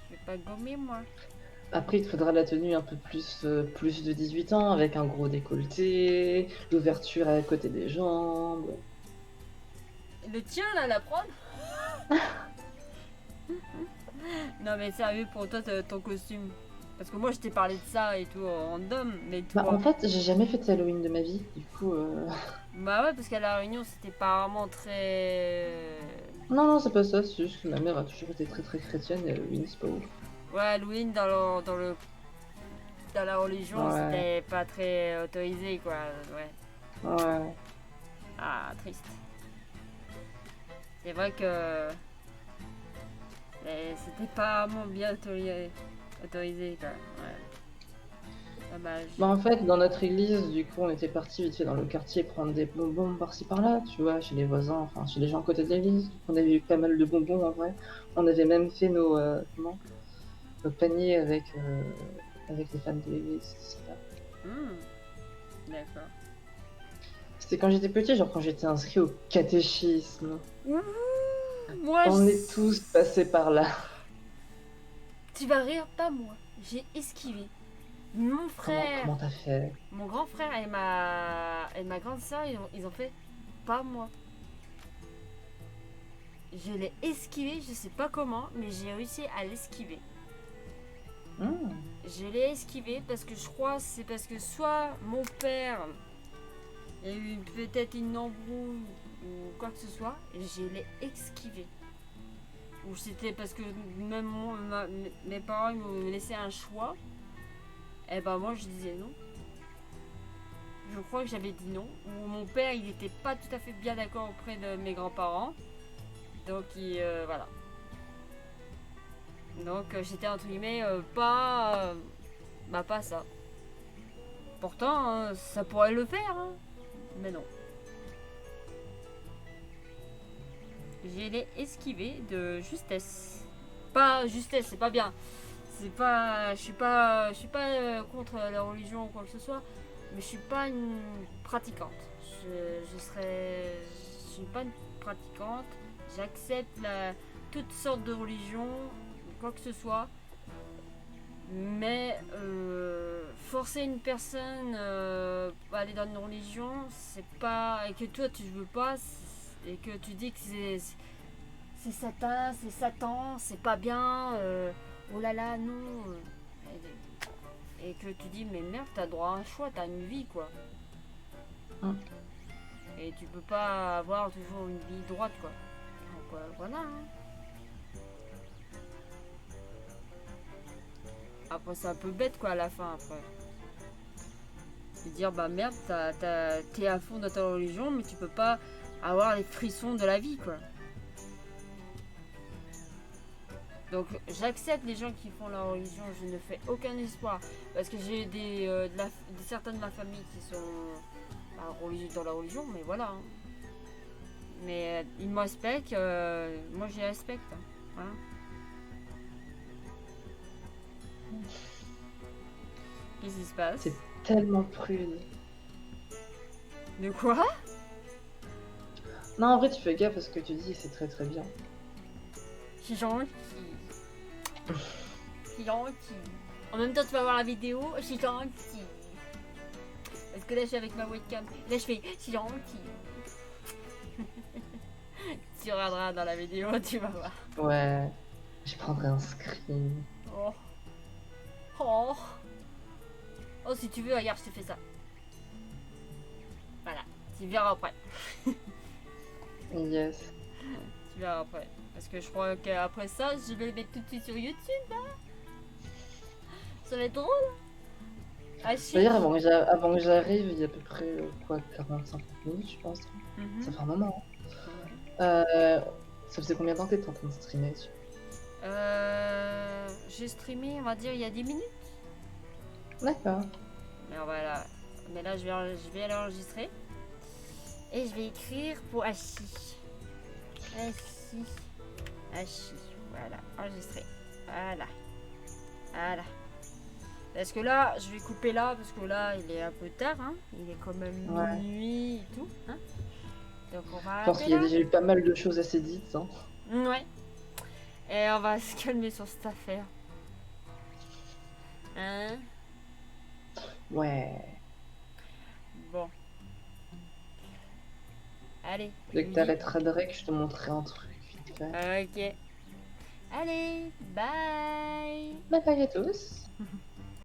Je vais pas gommer moi. Après, il te faudra la tenue un peu plus de 18 ans, avec un gros décolleté, l'ouverture à côté des jambes. Le tien là, la prod. Non mais sérieux pour toi ton costume. Parce que moi je t'ai parlé de ça et tout en random, mais Bah, toi. en fait, j'ai jamais fait de Halloween de ma vie, du coup. Bah ouais parce qu'à la Réunion c'était pas vraiment très. Non, non, c'est pas ça, c'est juste que ma mère a toujours été très très chrétienne et Halloween, c'est pas ouf. Ouais Halloween dans la religion Ouais. c'était pas très autorisé quoi. Ouais. Ouais. Ah triste. C'est vrai que c'était pas vraiment bien autorisé quoi. Ouais. Dommage. Bah, en fait, dans notre église, du coup, on était parti vite fait dans le quartier prendre des bonbons par-ci par-là, tu vois, chez les voisins, enfin, chez les gens à côté de l'église. On avait eu pas mal de bonbons en vrai. On avait même fait nos paniers avec les femmes de l'église. C'est super. D'accord. C'était quand j'étais petit, genre quand j'étais inscrit au catéchisme. Moi On est tous passés par là. Tu vas rire, pas moi. J'ai esquivé. Mon frère, Comment t'as fait? mon grand frère et ma grande soeur, ils ont fait pas moi. je l'ai esquivé, je sais pas comment, mais j'ai réussi à l'esquiver. Hmm. Je l'ai esquivé parce que je crois c'est parce que soit mon père il y a eu peut-être une embrouille ou quoi que ce soit, et je l'ai esquivé. Ou c'était parce que même mes parents ils me laissaient un choix, et ben moi je disais non. Je crois que j'avais dit non. Ou mon père il était pas tout à fait bien d'accord auprès de mes grands-parents. Donc voilà. Donc j'étais entre guillemets pas bah pas ça. Pourtant ça pourrait le faire hein. Mais non. Je l'ai esquivé de justesse. Pas justesse, c'est pas bien. C'est pas je suis pas contre la religion ou quoi que ce soit, mais je suis pas une pratiquante. Je suis pas une pratiquante. J'accepte toutes sortes de religions, quoi que ce soit. Mais forcer une personne à aller dans une religion, c'est pas. Et que toi tu veux pas, et que tu dis que c'est Satan, c'est pas bien, oh là là, non. Et que tu dis, mais merde, t'as droit à un choix, t'as une vie quoi. Mm. Et tu peux pas avoir toujours une vie droite quoi. Donc voilà. Hein. Après c'est un peu bête quoi à la fin après. De dire bah merde t'es à fond dans ta religion mais tu peux pas avoir les frissons de la vie quoi. Donc j'accepte les gens qui font leur religion, je ne fais aucun espoir. Parce que j'ai certains de ma famille qui sont dans la religion, mais voilà. Hein. Mais ils me respectent, moi je les respecte. Hein. Voilà. Qu'est-ce qui se passe? C'est tellement prude. De quoi? Non, en vrai, tu fais gaffe à ce que tu dis, c'est très très bien. Je suis gentil. Je suis gentil. En même temps, tu vas voir la vidéo, je suis gentil. Parce que là, je suis avec ma webcam. Là, je fais, je suis gentil. Tu regarderas dans la vidéo, tu vas voir. Ouais, je prendrai un screen. Oh. Oh. Oh, si tu veux, regarde, je te fais ça. Voilà, tu verras après. Yes. Tu verras après. Parce que je crois qu'après ça, je vais le mettre tout de suite sur YouTube. Là. Ça va être drôle. Ah, si. D'ailleurs, avant que j'arrive, il y a à peu près quoi, 45 minutes, je pense. Mhm. Ça fait un moment. Ça faisait combien de temps que t'étais en train de streamer? J'ai streamé, on va dire, il y a 10 minutes. D'accord. Mais voilà. Mais là, je vais l'enregistrer. Et je vais écrire pour Hachi. Hachi. Voilà, enregistré. Voilà. Voilà. Parce que là, je vais couper là, parce que là, il est un peu tard. Hein. Il est quand même minuit et tout. Hein. Donc on va Je pense qu'il y a là. déjà eu pas mal de choses assez dites. Hein. Ouais. Et on va se calmer sur cette affaire. Hein? Ouais. Bon. Allez. Dès que t'arrêteras Drake, je te montrerai un truc vite fait. Ok. Allez, bye. Bye bye à tous.